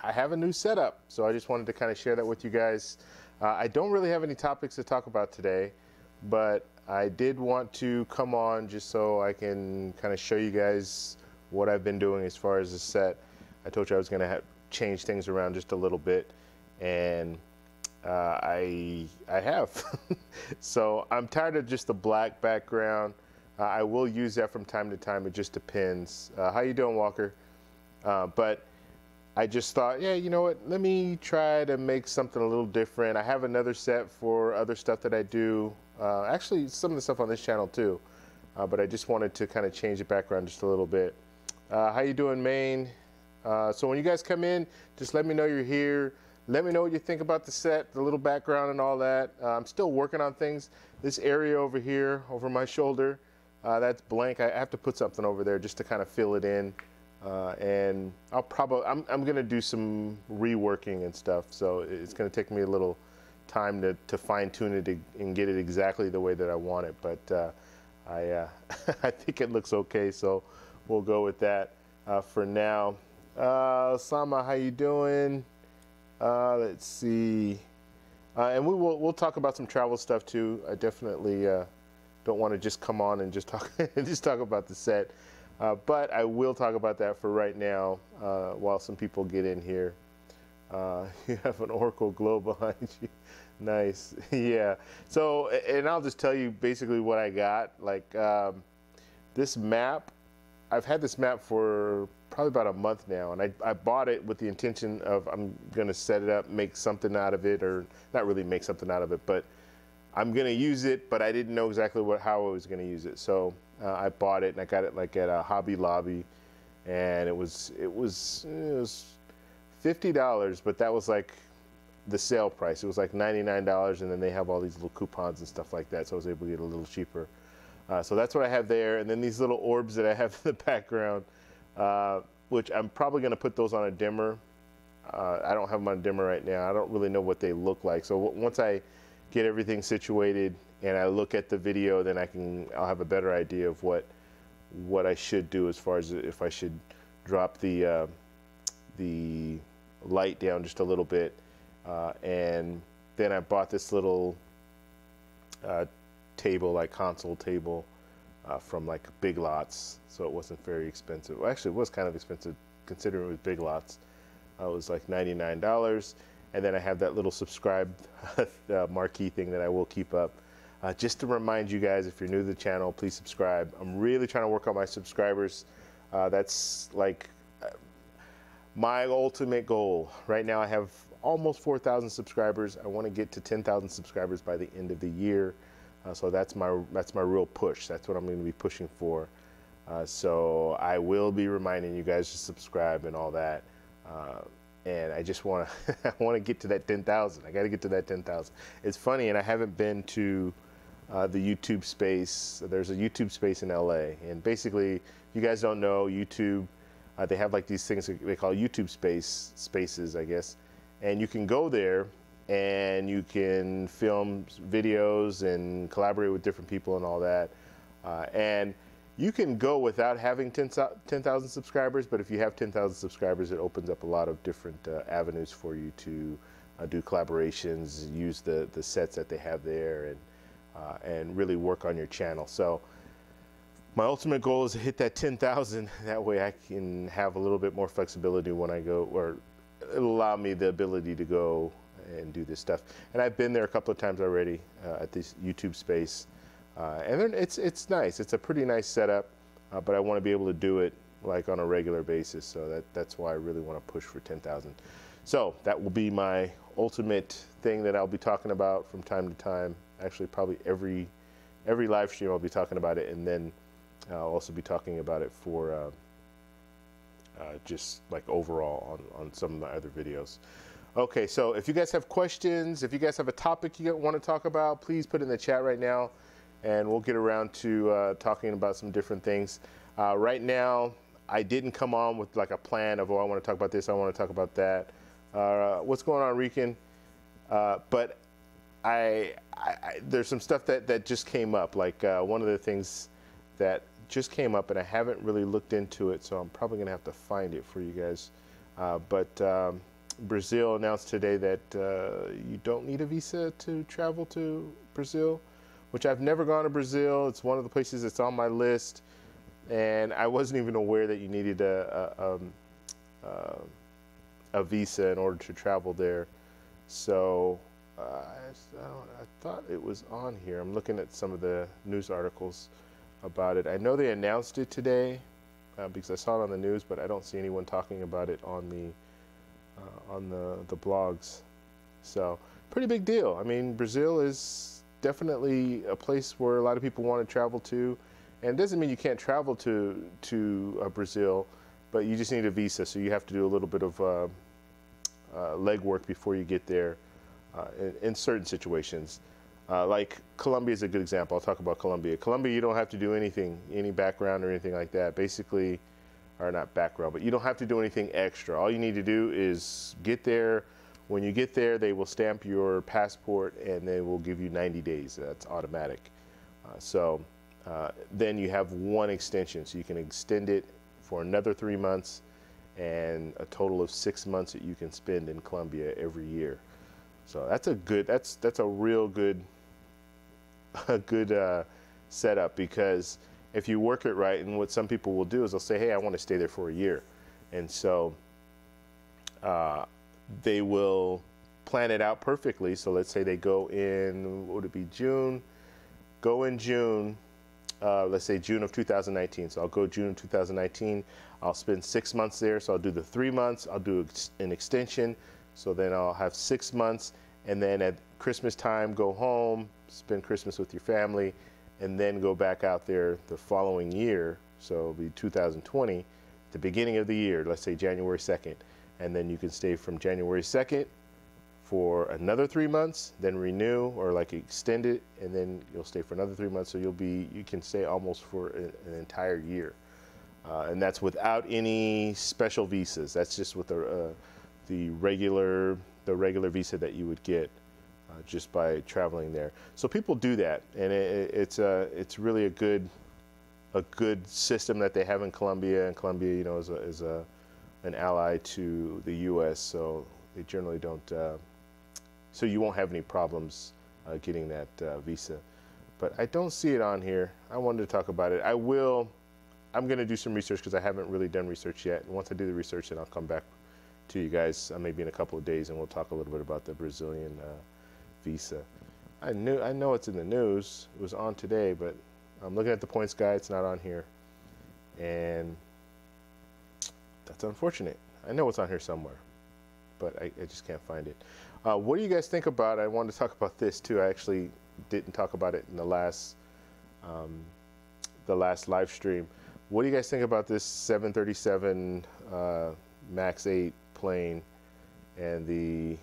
I have a new setup, so I just wanted to kind of share that with you guys. I don't really have any topics to talk about today, but I did want to come on just so I can kind of show you guys what I've been doing as far as the set. I told you I was going to change things around just a little bit, and I have. So I'm tired of just the black background. I will use that from time to time. It just depends. How you doing, Walker? But I just thought, yeah, you know what? Let me try to make something a little different. I have another set for other stuff that I do. Actually, some of the stuff on this channel too. But I just wanted to kind of change the background just a little bit. How you doing, Maine? So when you guys come in, just let me know you're here. Let me know what you think about the set, the little background and all that. I'm still working on things. This area over here, over my shoulder, that's blank. I have to put something over there just to kind of fill it in. And I'm going to do some reworking and stuff. So it's going to take me a little time to fine tune it and get it exactly the way that I want it. But I think it looks okay. So we'll go with that for now. Sama, how you doing? Let's see. And we'll talk about some travel stuff too. I definitely don't want to just come on and just talk about the set. But I will talk about that for right now while some people get in here. You have an Oracle glow behind you. Nice. Yeah. So, and I'll just tell you basically what I got. Like this map, I've had this map for probably about a month now, and I bought it with the intention of I'm going to set it up, make something out of it, or not really make something out of it, but I'm going to use it, but I didn't know exactly how I was going to use it. So I bought it, and I got it like at a Hobby Lobby, and it was $50, but that was like the sale price. It was like $99, and then they have all these little coupons and stuff like that, so I was able to get a little cheaper. So that's what I have there, and then these little orbs that I have in the background, which I'm probably going to put those on a dimmer. I don't have them on a dimmer right now. I don't really know what they look like. So once I get everything situated and I look at the video, then I'll have a better idea of what I should do as far as if I should drop the light down just a little bit. And then I bought this little table, like console table, from like Big Lots, so it wasn't very expensive. Well, actually, it was kind of expensive considering it was Big Lots. It was like $99, and then I have that little subscribe marquee thing that I will keep up. Just to remind you guys, if you're new to the channel, please subscribe. I'm really trying to work on my subscribers. That's like my ultimate goal. Right now, I have almost 4,000 subscribers. I want to get to 10,000 subscribers by the end of the year. So that's my real push. That's what I'm going to be pushing for. So I will be reminding you guys to subscribe and all that. And I just want to I want to get to that 10,000. I got to get to that 10,000. It's funny, and I haven't been to the YouTube space. There's a YouTube space in LA, and basically, if you guys don't know, YouTube, they have like these things they call YouTube spaces, I guess, and you can go there and you can film videos and collaborate with different people and all that. And you can go without having 10,000 subscribers, but if you have 10,000 subscribers, it opens up a lot of different avenues for you to do collaborations, use the sets that they have there, and really work on your channel. So my ultimate goal is to hit that 10,000. That way I can have a little bit more flexibility when I go, or it'll allow me the ability to go and do this stuff. And I've been there a couple of times already at this YouTube space. And then it's nice. It's a pretty nice setup, but I want to be able to do it like on a regular basis. So that's why I really want to push for 10,000. So that will be my ultimate thing that I'll be talking about from time to time. Actually, probably every live stream I'll be talking about it, and then I'll also be talking about it for just like overall on some of my other videos. Okay, so if you guys have questions, if you guys have a topic you want to talk about, please put it in the chat right now, and we'll get around to talking about some different things. Right now, I didn't come on with like a plan of, oh, I want to talk about this, I want to talk about that. What's going on, Rican? But there's some stuff that just came up. Like one of the things that just came up, and I haven't really looked into it, so I'm probably going to have to find it for you guys. But Brazil announced today that you don't need a visa to travel to Brazil, which I've never gone to Brazil. It's one of the places that's on my list, and I wasn't even aware that you needed a visa in order to travel there. So I thought it was on here. I'm looking at some of the news articles about it. I know they announced it today because I saw it on the news, but I don't see anyone talking about it on the blogs. So pretty big deal. I mean, Brazil is definitely a place where a lot of people want to travel to, and it doesn't mean you can't travel to Brazil, but you just need a visa. So you have to do a little bit of legwork before you get there in certain situations. Like Colombia is a good example. I'll talk about Colombia. Colombia, you don't have to do anything, any background or anything like that. Basically, or not background, but you don't have to do anything extra. All you need to do is get there. When you get there, they will stamp your passport and they will give you 90 days. That's automatic. Then you have one extension, so you can extend it for another 3 months and a total of 6 months that you can spend in Colombia every year. So that's a real good setup, because if you work it right, and what some people will do is they'll say, hey, I want to stay there for a year. And so they will plan it out perfectly. So let's say they go in, what would it be, June? Go in June, let's say June of 2019. So I'll go June of 2019. I'll spend 6 months there. So I'll do the 3 months. I'll do an extension. So then I'll have 6 months. And then at Christmas time, go home, spend Christmas with your family, and then go back out there the following year. So it'll be 2020, the beginning of the year, let's say January 2nd. And then you can stay from January 2nd for another 3 months, then renew or like extend it, and then you'll stay for another 3 months. So you can stay almost for an entire year. And that's without any special visas. That's just with the regular visa that you would get just by traveling there. So people do that, and it's really a good system that they have in Colombia. And Colombia, you know, is an ally to the U.S., so they generally don't. So you won't have any problems getting that visa. But I don't see it on here. I wanted to talk about it. I'm going to do some research because I haven't really done research yet. And once I do the research, then I'll come back to you guys maybe in a couple of days, and we'll talk a little bit about the Brazilian visa. I know it's in the news. It was on today, but I'm looking at the points guide. It's not on here, and that's unfortunate. I know it's on here somewhere, but I just can't find it. What do you guys think about? I wanted to talk about this too. I actually didn't talk about it in the last live stream. What do you guys think about this 737 MAX 8 plane and the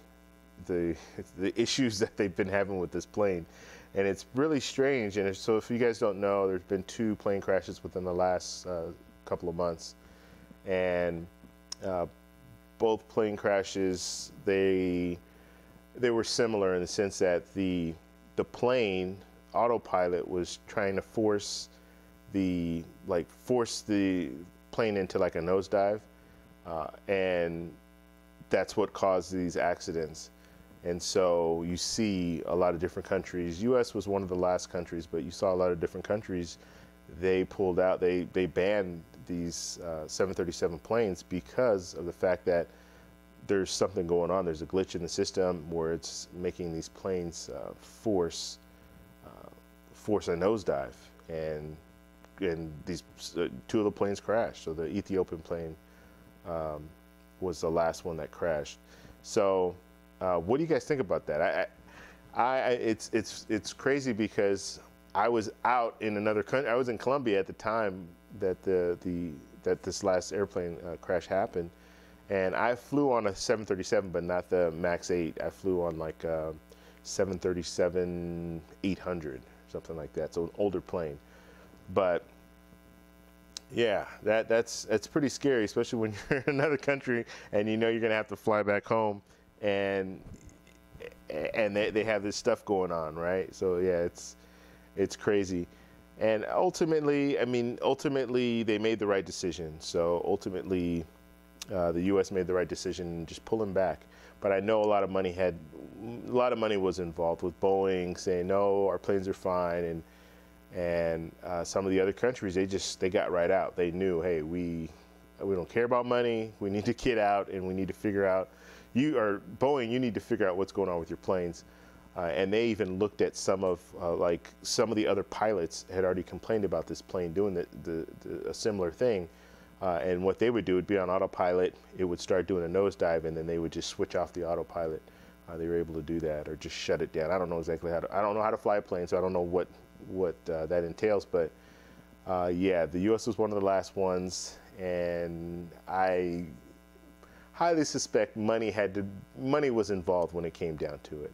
issues that they've been having with this plane? And it's really strange. And so if you guys don't know, there's been 2 plane crashes within the last couple of months, and both plane crashes, they were similar in the sense that the plane autopilot was trying to force the plane into like a nosedive, and that's what caused these accidents. And so you see a lot of different countries. U.S. was one of the last countries, but you saw a lot of different countries. They pulled out, they banned these 737 planes because of the fact that there's something going on. There's a glitch in the system where it's making these planes force a nosedive, and these 2 of the planes crashed. So the Ethiopian plane was the last one that crashed. So what do you guys think about that? It's crazy because I was out in another country. I was in Colombia at the time that that this last airplane crash happened, and I flew on a 737, but not the MAX 8. I flew on like 737-800, something like that. So an older plane, but yeah, that's pretty scary, especially when you're in another country and you know you're gonna have to fly back home, and they have this stuff going on, right? So yeah, it's crazy. And ultimately, I mean, they made the right decision. So ultimately, the U.S. made the right decision in just pulling back. But I know a lot of money was involved with Boeing saying no, our planes are fine, and some of the other countries they got right out. They knew, hey, we don't care about money. We need to get out, and we need to figure out. Boeing, you need to figure out what's going on with your planes. And they even looked at some of the other pilots had already complained about this plane doing a similar thing. And what they would do would be on autopilot. It would start doing a nosedive, and then they would just switch off the autopilot. They were able to do that, or just shut it down. I don't know exactly I don't know how to fly a plane, so I don't know what that entails. But yeah, the U.S. was one of the last ones, and I highly suspect money was involved when it came down to it.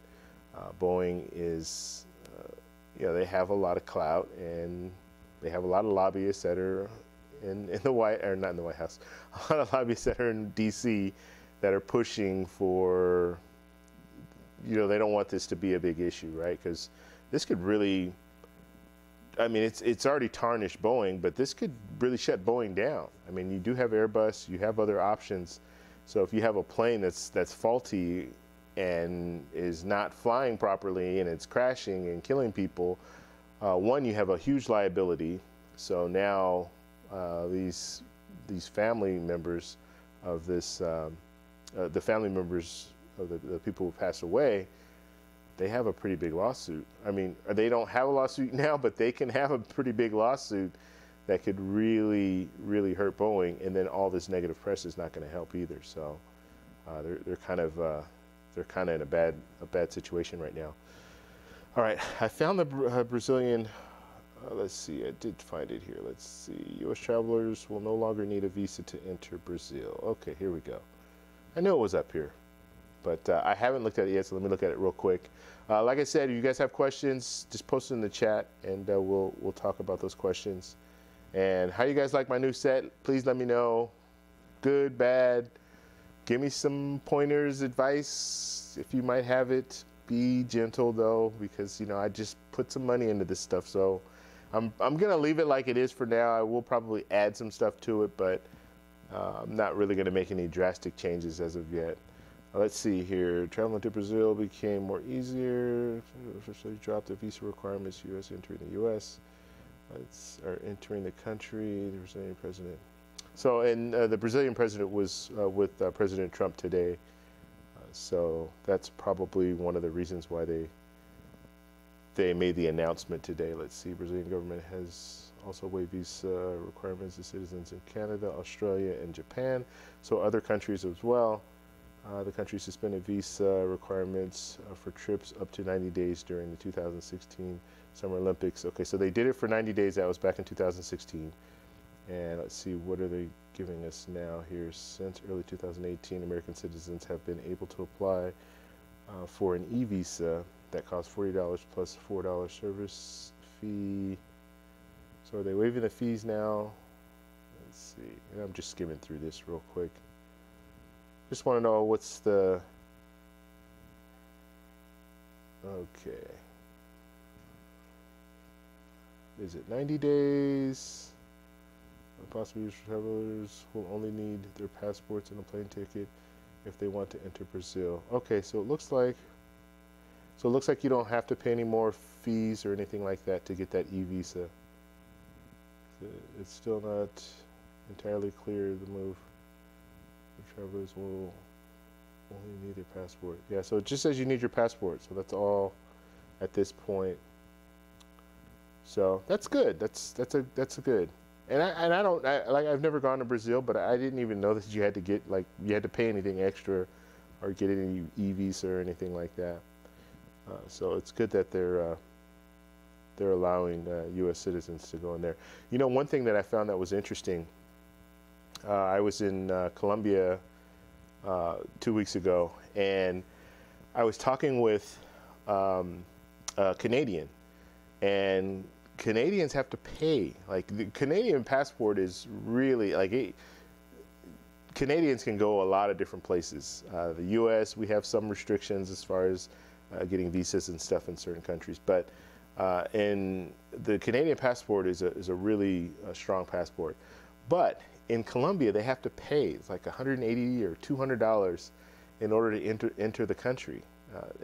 Boeing is, they have a lot of clout, and they have a lot of lobbyists that are in the not in the White House, a lot of lobbyists that are in D.C. that are pushing for, they don't want this to be a big issue, right? Because this could really, I mean, it's already tarnished Boeing, but this could really shut Boeing down. I mean, you do have Airbus, you have other options. So if you have a plane that's faulty and is not flying properly and it's crashing and killing people, one, you have a huge liability. So now these family members of the family members of the people who passed away, they have a pretty big lawsuit. I mean, they don't have a lawsuit now, but they can have a pretty big lawsuit that could really, really hurt Boeing, and then all this negative press is not going to help either. So they're kind of in a bad situation right now. All right, I found the Brazilian. Let's see, I did find it here. Let's see. U.S. travelers will no longer need a visa to enter Brazil. Okay, here we go. I knew it was up here, but I haven't looked at it yet, so let me look at it real quick. Like I said, if you guys have questions, just post it in the chat, and we'll talk about those questions. And how you guys like my new set? Please let me know. Good, bad. Give me some pointers, advice, if you might have it. Be gentle though, because I just put some money into this stuff. So I'm gonna leave it like it is for now. I will probably add some stuff to it, but I'm not really gonna make any drastic changes as of yet. Let's see here. Traveling to Brazil became more easier. So you dropped the visa requirements. U.S. entering the U.S. Are entering the country. The Brazilian president. So, and the Brazilian president was with President Trump today. So that's probably one of the reasons why they made the announcement today. Let's see. Brazilian government has also waived visa requirements to citizens in Canada, Australia, and Japan. So other countries as well. The country suspended visa requirements for trips up to 90 days during the 2016 Summer Olympics. Okay, so they did it for 90 days. That was back in 2016. And let's see, what are they giving us now here? Since early 2018, American citizens have been able to apply for an e-visa that costs $40 plus $4 service fee. So are they waiving the fees now? Let's see. And I'm just skimming through this real quick. Just want to know what's the... Okay. Is it 90 days? Possibly travelers will only need their passports and a plane ticket if they want to enter Brazil. Okay, so it looks like you don't have to pay any more fees or anything like that to get that e-visa. It's still not entirely clear the move. The travelers will only need their passport. Yeah, so it just says you need your passport, so that's all at this point. So that's good. That's a good. And I've never gone to Brazil, but I didn't even know that you had to pay anything extra or get any e-visa or anything like that. So it's good that they're allowing U.S. citizens to go in there. One thing that I found that was interesting, I was in Colombia 2 weeks ago, and I was talking with a Canadian, and Canadians have to pay. Like, the Canadian passport is really Canadians can go a lot of different places. The U.S., we have some restrictions as far as getting visas and stuff in certain countries, but in the Canadian passport is a really strong passport. But in Colombia, they have to pay. It's like $180 or $200 in order to enter the country,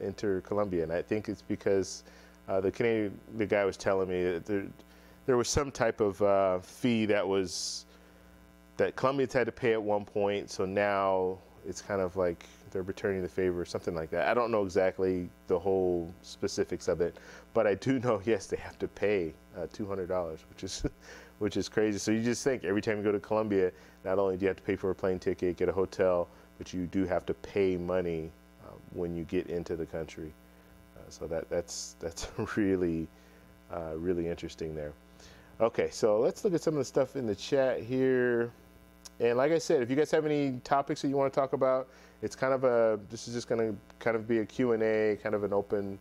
enter Colombia. And I think it's because the guy was telling me that there was some type of fee that Colombians had to pay at one point. So now it's kind of like they're returning the favor or something like that. I don't know exactly the whole specifics of it, but I do know, yes, they have to pay $200, which is crazy. So you just think every time you go to Colombia, not only do you have to pay for a plane ticket, get a hotel, but you do have to pay money when you get into the country. So that's really really interesting there. Okay, so let's look at some of the stuff in the chat here. And like I said, if you guys have any topics that you want to talk about, it's kind of this is just going to kind of be a Q&A, kind of an open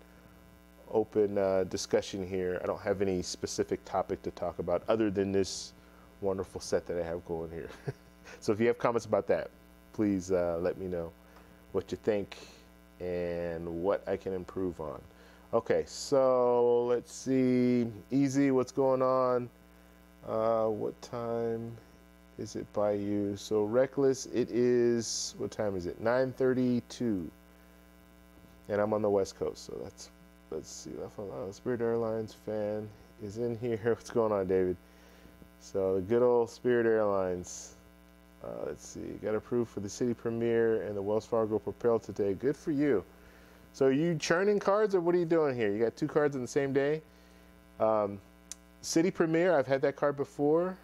discussion here. I don't have any specific topic to talk about other than this wonderful set that I have going here. So if you have comments about that, please let me know what you think and what I can improve on. Okay, so let's see. Easy, what's going on? What time is it by you? So Reckless, it is, what time is it? 9:32. And I'm on the West Coast, so let's see. Spirit Airlines fan is in here. What's going on, David? So the good old Spirit Airlines. Let's see. Got approved for the city premiere and the Wells Fargo Propel today. Good for you. So are you churning cards, or what are you doing here? You got 2 cards on the same day? City premiere, I've had that card before,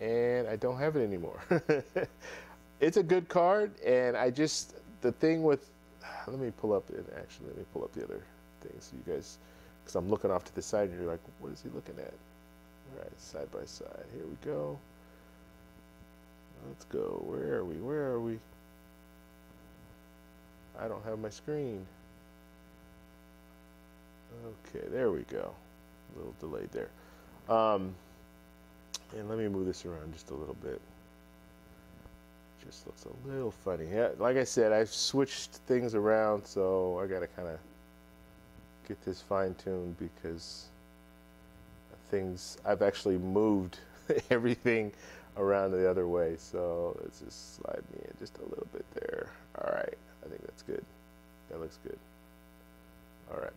and I don't have it anymore. It's a good card, and the thing with, let me pull up the other thing so you guys, because I'm looking off to the side, and you're like, what is he looking at? All right, side by side. Here we go. Let's go. Where are we? I don't have my screen. Okay, there we go. A little delayed there. And let me move this around just a little bit. Just looks a little funny. Yeah, like I said, I've switched things around, so I gotta kind of get this fine-tuned because I've actually moved everything around the other way. So let's just slide me in just a little bit there. All right, I think that's good. That looks good. All right.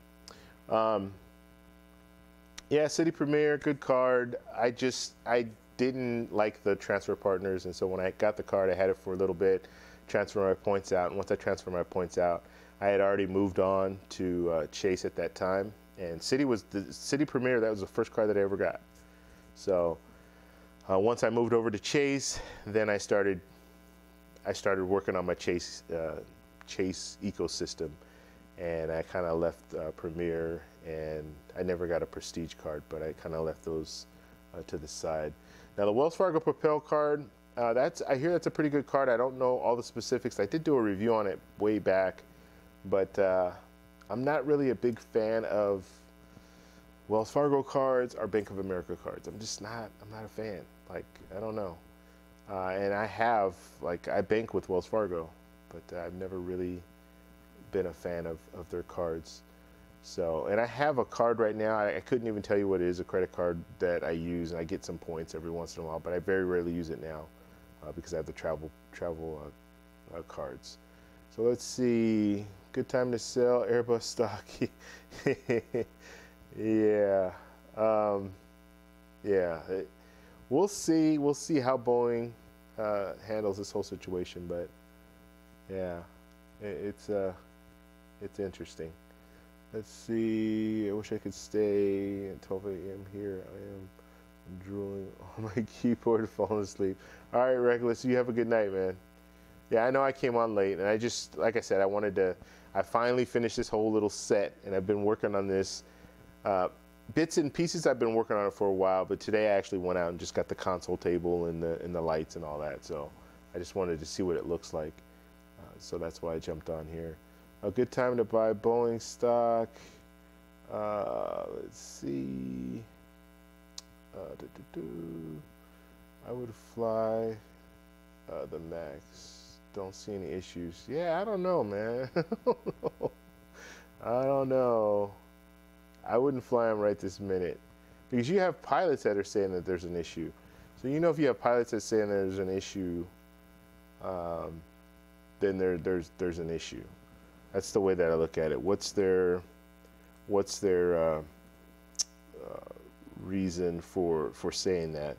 Yeah, City Premier, good card. I didn't like the transfer partners, and so when I got the card, I had it for a little bit, transfer my points out, and once I transferred my points out, I had already moved on to Chase at that time, and City was the City Premier. That was the first card that I ever got. So once I moved over to Chase, then I started working on my Chase ecosystem. And I kind of left Premier, and I never got a Prestige card, but I kind of left those to the side. Now the Wells Fargo Propel card, I hear that's a pretty good card. I don't know all the specifics. I did do a review on it way back, but I'm not really a big fan of Wells Fargo cards or Bank of America cards. I'm not a fan. Like, I don't know. And I bank with Wells Fargo, but I've never really been a fan of their cards. So, and I have a card right now. I couldn't even tell you what it is, a credit card that I use, and I get some points every once in a while, but I very rarely use it now because I have the travel cards. So let's see. Good time to sell Airbus stock. Yeah. Yeah. We'll see. We'll see how Boeing handles this whole situation, but yeah, it's interesting. Let's see. I wish I could stay at 12 a.m. here. I'm drooling on my keyboard, falling asleep. All right, Reckless, you have a good night, man. Yeah, I know I came on late, and I just, like I said, I finally finished this whole little set, and I've been working on this. Bits and pieces, I've been working on it for a while, but today I actually went out and just got the console table and the lights and all that. So I just wanted to see what it looks like. So that's why I jumped on here. A good time to buy Boeing stock. Let's see. I would fly the Max. Don't see any issues. Yeah, I don't know, man. I don't know. I wouldn't fly them right this minute because you have pilots that are saying that there's an issue. So you know, if you have pilots that say there's an issue, then there's an issue. That's the way that I look at it. What's their reason for saying that?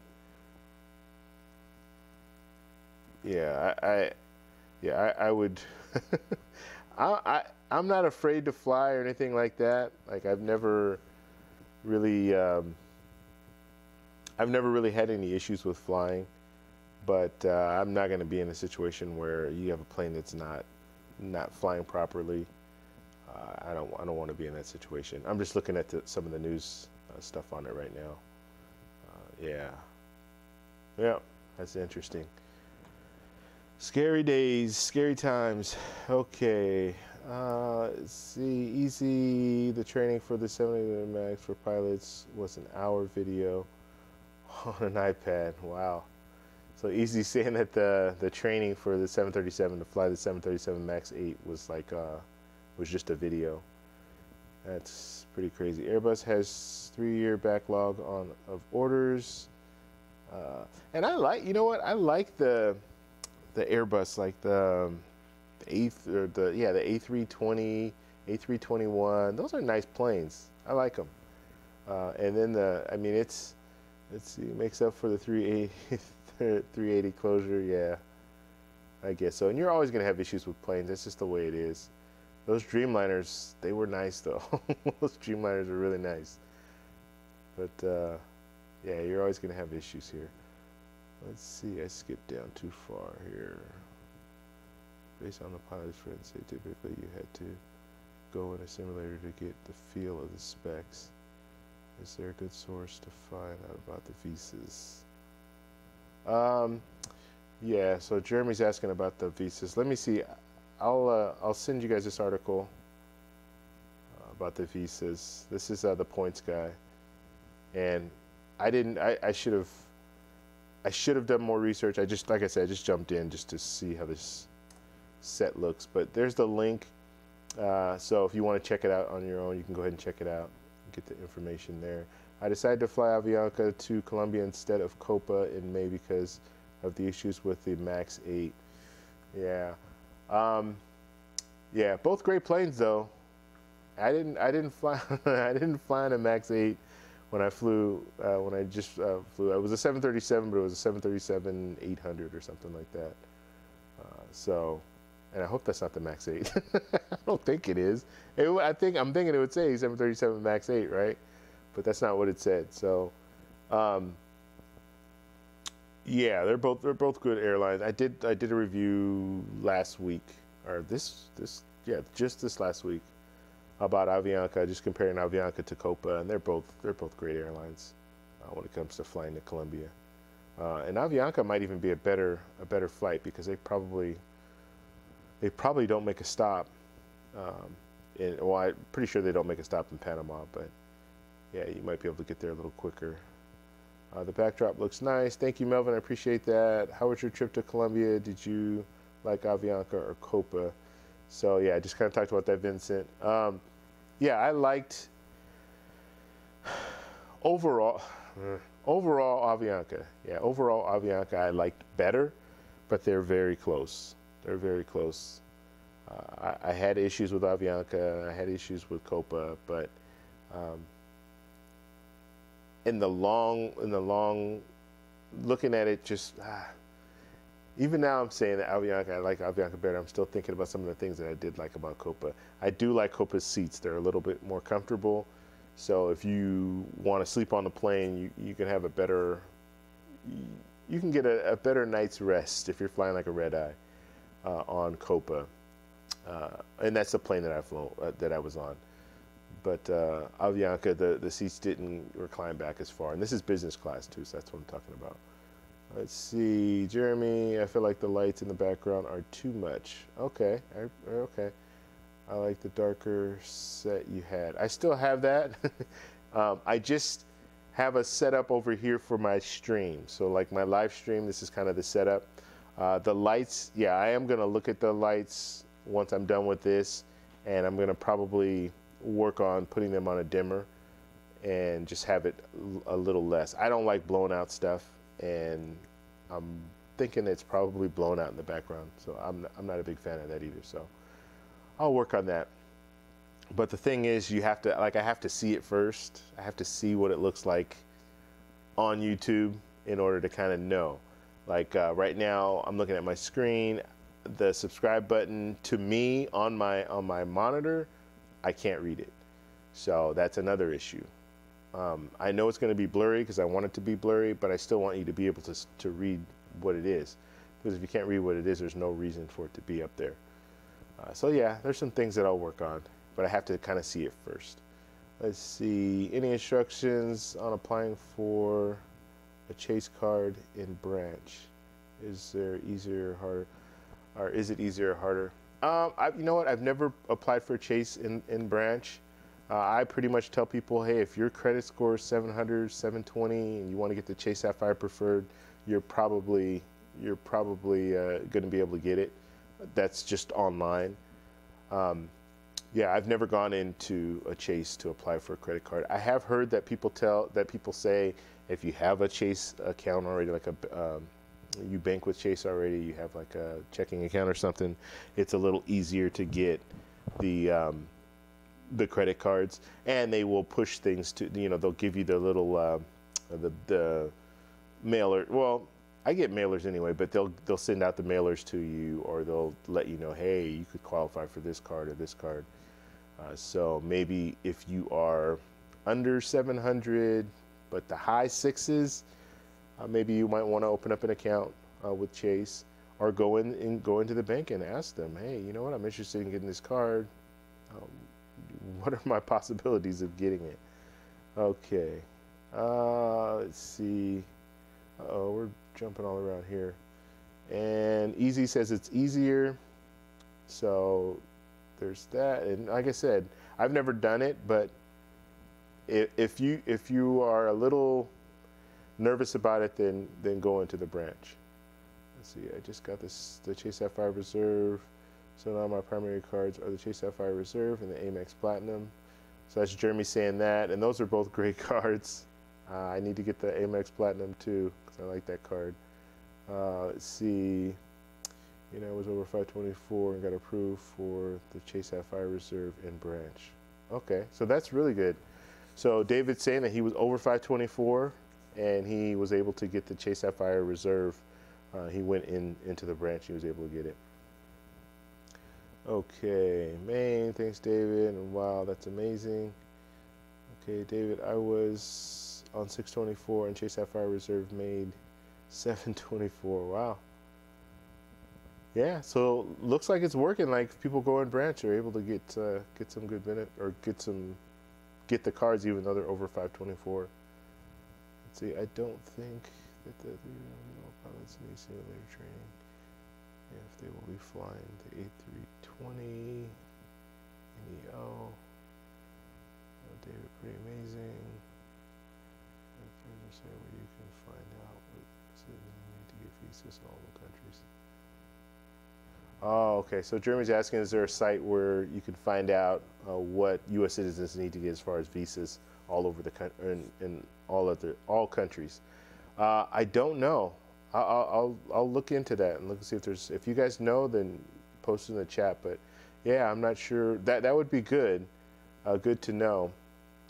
Yeah, I would. I'm not afraid to fly or anything like that. Like I've never really had any issues with flying, but I'm not going to be in a situation where you have a plane that's not flying properly. I don't want to be in that situation. I'm just looking at some of the news stuff on it right now. Yeah, that's interesting. Scary days, scary times. Okay, let's see. Easy. The training for the 787 MAX for pilots was an hour video on an iPad. Wow. So Easy saying that the training for the 737 to fly the 737 MAX 8 was like was just a video. That's pretty crazy. Airbus has 3-year backlog of orders, and I like, you know what? I like the Airbus, like the A320, A321. Those are nice planes. I like them. And then let's see, makes up for the 380 closure. Yeah, I guess so. And you're always gonna have issues with planes. That's just the way it is. Those Dreamliners, they were nice though. Those Dreamliners are really nice. But yeah, you're always gonna have issues here. Let's see, I skipped down too far here. Based on the pilot's friends say typically you had to go in a simulator to get the feel of the specs. Is there a good source to find out about the visas? Yeah, so Jeremy's asking about the visas. Let me see. I'll send you guys this article about the visas. This is the points guy, and I should have done more research. Like I said, I just jumped in just to see how this set looks. But there's the link. So if you want to check it out on your own, you can go ahead and check it out and get the information there. I decided to fly Avianca to Colombia instead of Copa in May because of the issues with the MAX 8. Yeah. Yeah, both great planes though. I didn't fly I didn't fly on a MAX 8 when I flew when I just flew. It was a 737, but it was a 737-800 or something like that. So, and I hope that's not the MAX 8. I don't think it is. I'm thinking it would say 737 MAX 8, right? But that's not what it said. So, yeah, they're both good airlines. I did a review last week, or just this last week, about Avianca, just comparing Avianca to Copa, and they're both great airlines when it comes to flying to Colombia. And Avianca might even be a better flight because they probably don't make a stop. Well, I'm pretty sure they don't make a stop in Panama, but yeah, you might be able to get there a little quicker. The backdrop looks nice. Thank you, Melvin. I appreciate that. How was your trip to Colombia? Did you like Avianca or Copa? So yeah, I just kind of talked about that, Vincent. Yeah, I liked overall Avianca. Yeah, overall Avianca I liked better, but they're very close. They're very close. I had issues with Avianca. I had issues with Copa, but in the long, looking at it, just even now I'm saying that Avianca, I like Avianca better. I'm still thinking about some of the things that I did like about Copa. I do like Copa's seats. They're a little bit more comfortable. So if you want to sleep on the plane, you can have you can get a better night's rest if you're flying like a red eye on Copa. And that's the plane that I was on. But Avianca, the seats didn't recline back as far. And this is business class too, so that's what I'm talking about. Let's see, Jeremy, I feel like the lights in the background are too much. Okay, okay. I like the darker set you had. I still have that. I just have a setup over here for my stream. So like my live stream, this is kind of the setup. The lights, yeah, I am gonna look at the lights once I'm done with this, and I'm gonna probably work on putting them on a dimmer and just have it a little less. I don't like blown out stuff. and I'm thinking it's probably blown out in the background. So I'm not a big fan of that either. So I'll work on that. But the thing is, you have to, like, I have to see it first. I have to see what it looks like on YouTube in order to kind of know. Like right now, I'm looking at my screen. The subscribe button to me on my monitor, I can't read it. So that's another issue. I know it's going to be blurry because I want it to be blurry, but I still want you to be able to read what it is. Because if you can't read what it is, there's no reason for it to be up there. So yeah, there's some things that I'll work on, but I have to kind of see it first. Let's see, any instructions on applying for a Chase card in Branch? Is there easier or harder? Or is it easier or harder? You know what? I've never applied for a Chase in Branch. I pretty much tell people, hey, if your credit score is 700, 720, and you want to get the Chase Sapphire Preferred, you're probably going to be able to get it. That's just online. Yeah, I've never gone into a Chase to apply for a credit card. I have heard that people say if you have a Chase account already, like you bank with Chase already, you have like a checking account or something, it's a little easier to get the credit cards, and they will push things to, they'll give you the little the mailer. Well, I get mailers anyway, but they'll send out the mailers to you, or they'll let you know, hey, you could qualify for this card or this card. So maybe if you are under 700 but the high sixes, maybe you might want to open up an account with Chase, or go into the bank and ask them, hey, you know what, I'm interested in getting this card. What are my possibilities of getting it? Okay, let's see. Uh-oh, we're jumping all around here. And Easy says it's easier. So there's that. And like I said, I've never done it, but if you are a little nervous about it, then go into the Branch. Let's see, I just got the Chase Sapphire Reserve. So now my primary cards are the Chase Sapphire Reserve and the Amex Platinum. So that's Jeremy saying that, and those are both great cards. I need to get the Amex Platinum too, because I like that card. Let's see, it was over 524 and got approved for the Chase Sapphire Reserve and Branch. Okay, so that's really good. So David's saying that he was over 524 and he was able to get the Chase Sapphire Reserve. He went into the Branch, he was able to get it. Okay, Maine, thanks David, and wow, that's amazing. Okay, David, I was on 624 and Chase Sapphire Reserve made 724. Wow. Yeah, so looks like it's working. Like, people go in Branch are able to get some good benefit, or get the cards even though they're over 524. Let's see, I don't think that the pilots need simulator training if they will be flying the A320 NEO. David, pretty amazing. Say where you can find out what citizens need to get visas in all the countries. Oh, okay. So Jeremy's asking, is there a site where you can find out what U.S. citizens need to get as far as visas all over the country, in all countries? I don't know. I'll look into that and look and see if you guys know, then post in the chat. But yeah, I'm not sure. That would be good. Good to know.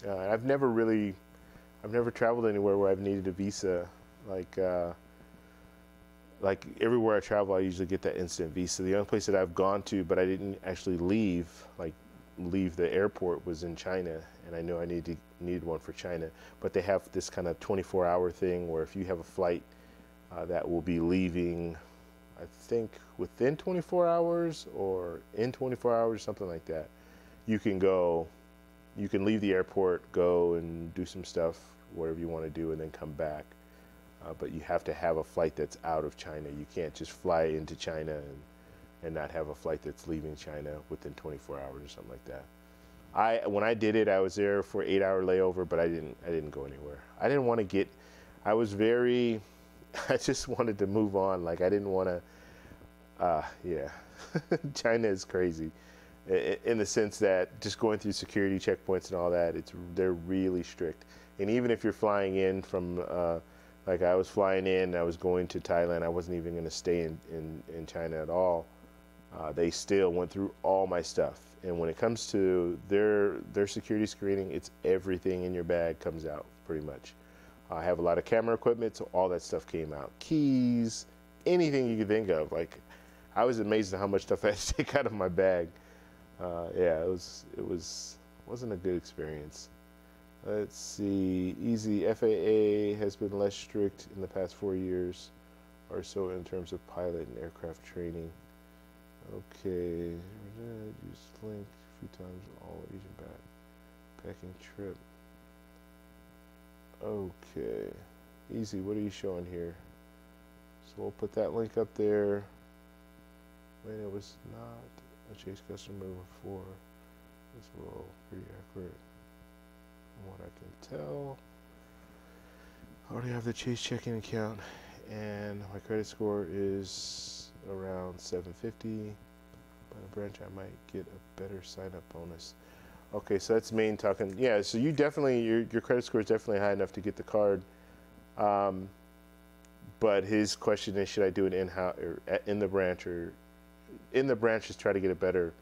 I've never traveled anywhere where I've needed a visa. Like everywhere I travel, I usually get that instant visa. The only place that I've gone to, but I didn't actually leave the airport, was in China, and I know I needed one for China. But they have this kind of 24-hour thing where if you have a flight that will be leaving, I think within 24 hours or in 24 hours, something like that, you can leave the airport, go and do some stuff, whatever you want to do, and then come back. But you have to have a flight that's out of China. You can't just fly into China and not have a flight that's leaving China within 24 hours or something like that. When I did it, I was there for an 8-hour layover, but I didn't go anywhere. I didn't want to I just wanted to move on. Like, I didn't want to, yeah. China is crazy in the sense that just going through security checkpoints and all that, they're really strict. And even if you're flying in from Like I was flying in, I was going to Thailand. I wasn't even going to stay in China at all. They still went through all my stuff. And when it comes to their security screening, it's everything in your bag comes out pretty much. I have a lot of camera equipment, so all that stuff came out. Keys, anything you could think of. Like, I was amazed at how much stuff I had to take out of my bag. Yeah, wasn't a good experience. Let's see, easy. FAA has been less strict in the past 4 years or so in terms of pilot and aircraft training. Okay, use link a few times all Asian backpacking trip. Okay, easy. What are you showing here? So we'll put that link up there. When it was not a Chase customer before, this will pretty accurate from what I can tell. I already have the Chase checking account, and my credit score is around 750. By the branch, I might get a better sign-up bonus. Okay, so that's Maine talking. Yeah, so you definitely, your credit score is definitely high enough to get the card. But his question is, should I do it in-house or in the branch, or in the branch just try to get a better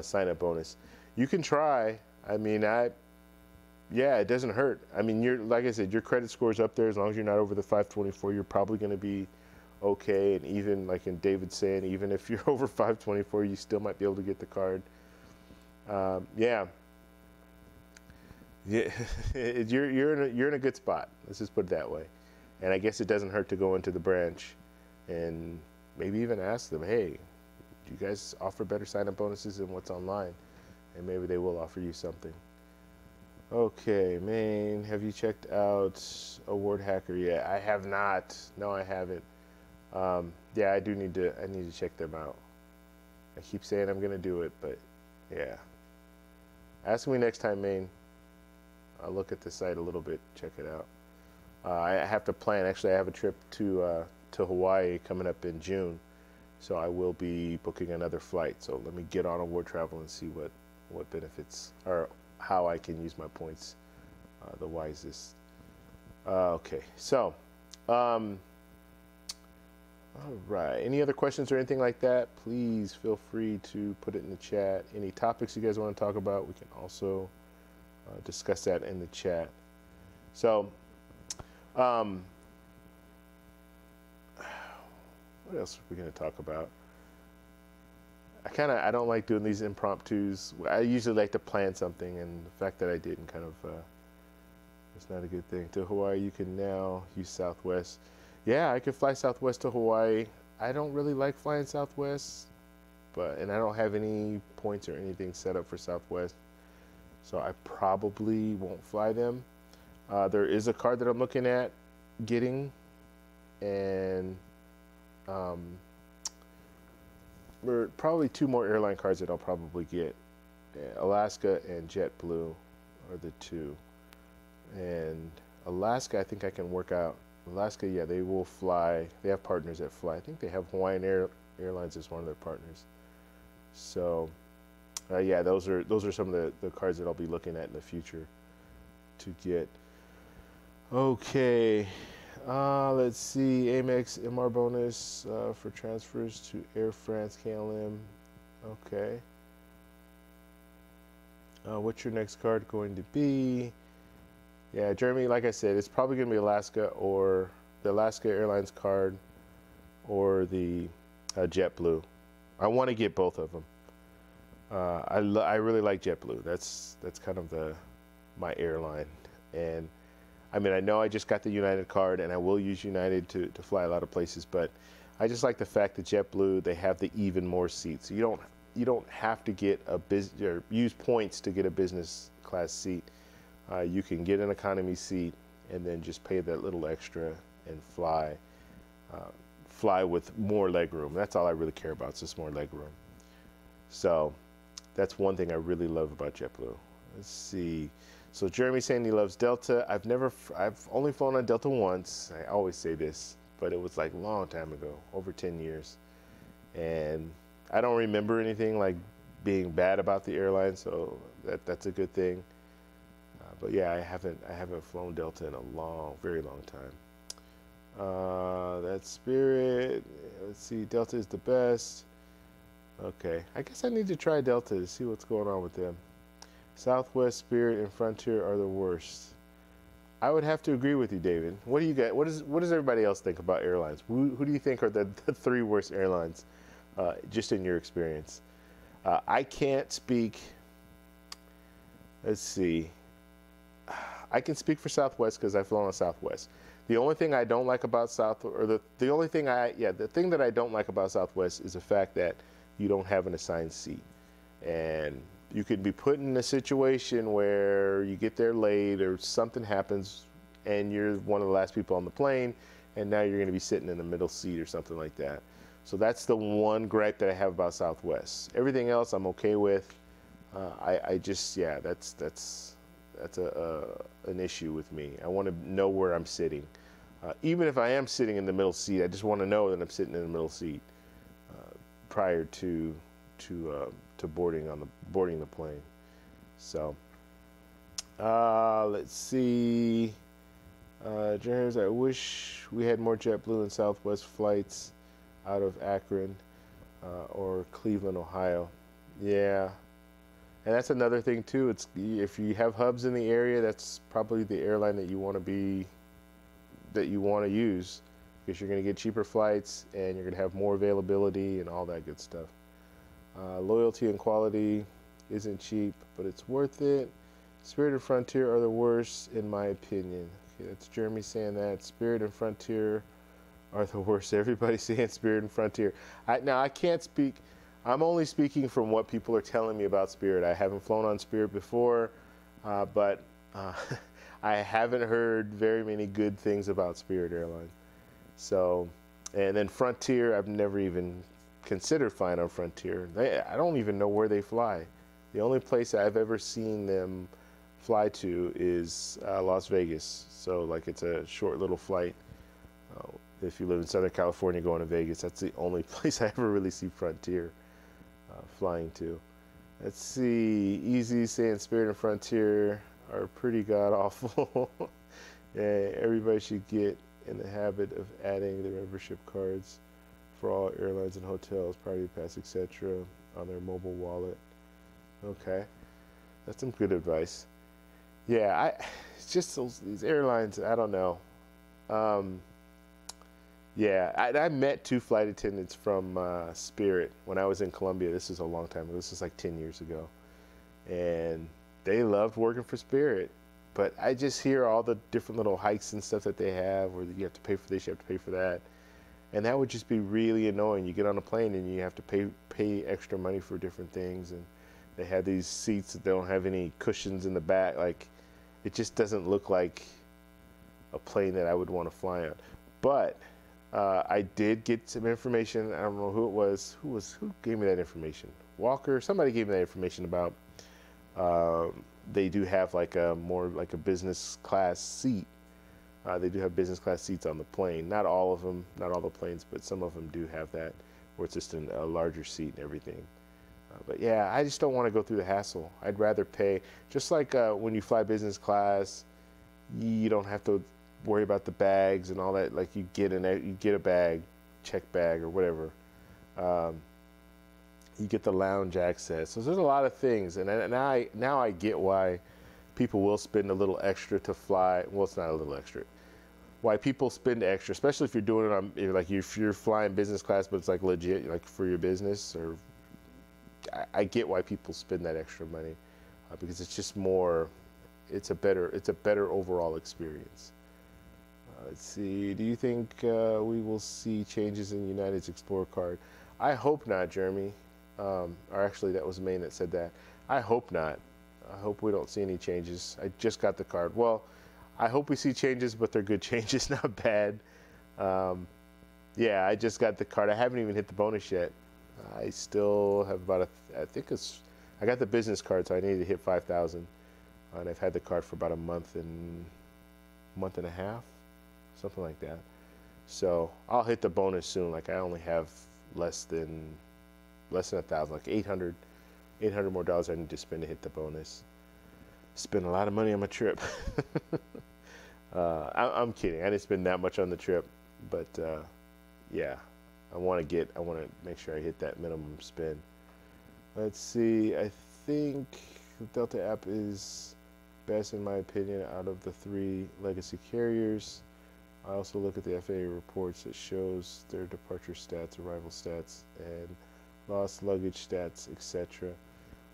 sign-up bonus? You can try. I mean, yeah, it doesn't hurt. I mean, like I said, your credit score is up there. As long as you're not over the 524, you're probably going to be okay. And even like in David's saying, even if you're over 524, you still might be able to get the card. Yeah, you're in a good spot. Let's just put it that way. And I guess it doesn't hurt to go into the branch and maybe even ask them, hey, do you guys offer better sign-up bonuses than what's online? And maybe they will offer you something. Okay, Maine, have you checked out Award Hacker yet? I have not. No, I haven't. Yeah, I need to check them out. I keep saying I'm gonna do it, but yeah. Ask me next time, Maine. I'll look at the site a little bit, check it out. I have to plan. Actually, I have a trip to Hawaii coming up in June, so I will be booking another flight. So let me get on Award Travel and see what benefits or how I can use my points the wisest. Okay, so all right. Any other questions or anything like that? Please feel free to put it in the chat. Any topics you guys want to talk about, we can also discuss that in the chat. So, what else are we going to talk about? I don't like doing these impromptus. I usually like to plan something, and the fact that I didn't kind of, it's not a good thing. To Hawaii, you can now use Southwest. Yeah, I could fly Southwest to Hawaii. I don't really like flying Southwest, and I don't have any points or anything set up for Southwest, so I probably won't fly them. There is a card that I'm looking at getting, and there are probably 2 more airline cards that I'll probably get. Alaska and JetBlue are the 2. And Alaska, I think I can work out. Alaska, yeah, they will fly. They have partners that fly. I think they have Hawaiian Airlines as one of their partners. So, yeah, those are some of the cards that I'll be looking at in the future to get. Okay, let's see. Amex MR bonus for transfers to Air France KLM. Okay. What's your next card going to be? Yeah, Jeremy, like I said, it's probably going to be Alaska, or the Alaska Airlines card, or the JetBlue. I want to get both of them. I really like JetBlue. That's kind of my airline. And I mean, I know I just got the United card, and I will use United to fly a lot of places, but I just like the fact that JetBlue, they have the even more seats. You don't have to get or use points to get a business class seat. You can get an economy seat and then just pay that little extra and fly with more leg room. That's all I really care about, is just more leg room. So that's one thing I really love about JetBlue. Let's see. So Jeremy's saying he loves Delta. I've only flown on Delta once. I always say this, but it was like a long time ago, over 10 years. And I don't remember anything like being bad about the airline, so that's a good thing. But yeah, I haven't flown Delta in a very long time. That's Spirit. Let's see, Delta is the best. Okay, I guess I need to try Delta to see what's going on with them. Southwest, Spirit, and Frontier are the worst. I would have to agree with you, David. What do you get? What does everybody else think about airlines? Who do you think are the three worst airlines, just in your experience? I can't speak. Let's see. I can speak for Southwest because I've flown on Southwest. The only thing I don't like about the only thing the thing that I don't like about Southwest is the fact that you don't have an assigned seat, and you could be put in a situation where you get there late or something happens, and you're one of the last people on the plane, and now you're going to be sitting in the middle seat or something like that. So that's the one gripe that I have about Southwest. Everything else I'm okay with. I just that's an issue with me. I want to know where I'm sitting. Even if I am sitting in the middle seat, I just want to know that I'm sitting in the middle seat prior to boarding the plane. So let's see. James, I wish we had more JetBlue and Southwest flights out of Akron or Cleveland, Ohio. Yeah. And that's another thing too. It's if you have hubs in the area, that's probably the airline that you want to use, because you're going to get cheaper flights and you're going to have more availability and all that good stuff. Loyalty and quality isn't cheap, but it's worth it. Spirit and Frontier are the worst in my opinion. Okay, that's Jeremy saying that. Spirit and Frontier are the worst. Everybody's saying Spirit and Frontier. Now I can't speak. I'm only speaking from what people are telling me about Spirit. I haven't flown on Spirit before, but I haven't heard very many good things about Spirit Airlines. So, and then Frontier, I've never even considered flying on Frontier. I don't even know where they fly. The only place I've ever seen them fly to is Las Vegas. So, like, it's a short little flight. If you live in Southern California going to Vegas, that's the only place I ever really see Frontier flying to. Let's see, Easy saying Spirit and Frontier are pretty god awful. Yeah, everybody should get in the habit of adding the membership cards for all airlines and hotels, Priority Pass, etc. on their mobile wallet. Okay, that's some good advice. Yeah, it's just these airlines, I don't know. Yeah, I met two flight attendants from Spirit when I was in Colombia. This is a long time ago. This is like 10 years ago. And they loved working for Spirit. But I just hear all the different little hikes and stuff that they have, where you have to pay for this, you have to pay for that. And that would just be really annoying. You get on a plane and you have to pay extra money for different things. And they have these seats that don't have any cushions in the back. Like, it just doesn't look like a plane that I would want to fly on. But I did get some information. I don't know who it was. Who gave me that information? Walker. Somebody gave me that information about. They do have like a more like a business class seat. They do have business class seats on the plane. Not all of them, not all the planes, but some of them do have that, where it's just a larger seat and everything. But yeah, I just don't want to go through the hassle. I'd rather pay. Just like when you fly business class, you don't have to worry about the bags and all that. Like you get a bag, check bag or whatever. You get the lounge access. So there's a lot of things, and now I get why people will spend a little extra to fly. Well, it's not a little extra. Why people spend extra, especially if you're doing it on, if you're flying business class, but it's like legit, like for your business. Or I get why people spend that extra money, because it's just more. It's a better overall experience. Let's see. Do you think we will see changes in United's Explorer card? I hope not, Jeremy. Or actually, that was Maine that said that. I hope not. I hope we don't see any changes. I just got the card. Well, I hope we see changes, but they're good changes, not bad. Yeah, I just got the card. I haven't even hit the bonus yet. I still have about I got the business card, so I need to hit 5,000. And I've had the card for about a month and a half, something like that. So I'll hit the bonus soon. Like I only have less than 1,000, like 800 more dollars I need to spend to hit the bonus. Spend a lot of money on my trip. I'm kidding. I didn't spend that much on the trip. But yeah, I want to make sure I hit that minimum spend. Let's see. I think Delta app is best in my opinion out of the three legacy carriers. I also look at the FAA reports that shows their departure stats, arrival stats, and lost luggage stats, etc.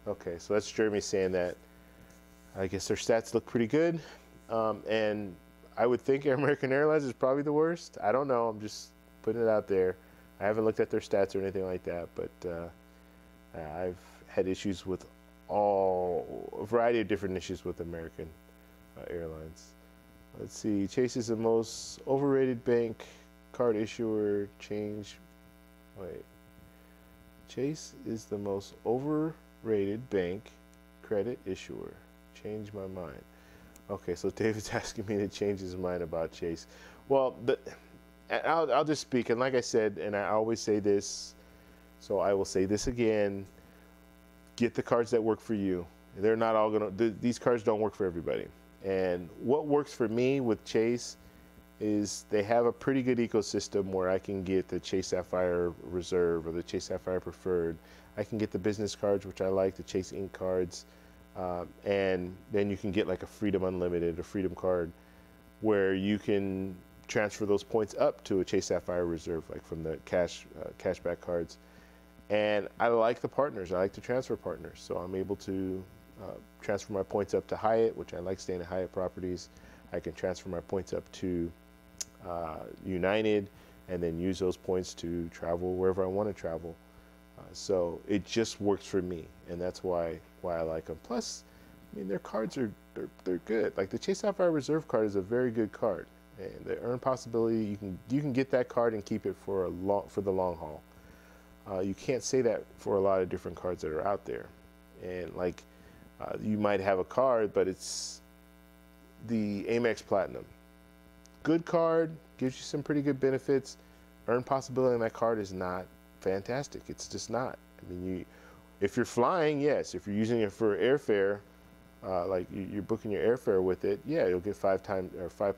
Okay, so that's Jeremy saying that. I guess their stats look pretty good, and I would think American Airlines is probably the worst. I don't know. I'm just putting it out there. I haven't looked at their stats or anything like that, but I've had issues with a variety of different issues with American Airlines. Let's see. Chase is the most overrated bank card issuer. Chase is the most overrated bank credit issuer. Change my mind. Okay, so David's asking me to change his mind about Chase. Well, I'll just speak, and like I said, and I always say this, so I will say this again: get the cards that work for you. They're not all gonna. These cards don't work for everybody. And what works for me with Chase is they have a pretty good ecosystem where I can get the Chase Sapphire Reserve or the Chase Sapphire Preferred. I can get the business cards, which I like, the Chase Ink cards. And then you can get like a Freedom Unlimited, a Freedom card, where you can transfer those points up to a Chase Sapphire Reserve, like from the cashback cards. And I like the partners. I like the transfer partners. So I'm able to transfer my points up to Hyatt, which I like staying at Hyatt properties. I can transfer my points up to United and then use those points to travel wherever I want to travel. So it just works for me, and that's why I like them. Plus, I mean, their cards are they're good. Like the Chase Sapphire Reserve card is a very good card, and the earn possibility you can get that card and keep it for the long haul. You can't say that for a lot of different cards that are out there, and like you might have a card, but it's the Amex Platinum. Good card, gives you some pretty good benefits. Earn possibility on that card is not fantastic. It's just not. I mean, if you're flying, yes. If you're using it for airfare, like you're booking your airfare with it, yeah, you'll get 5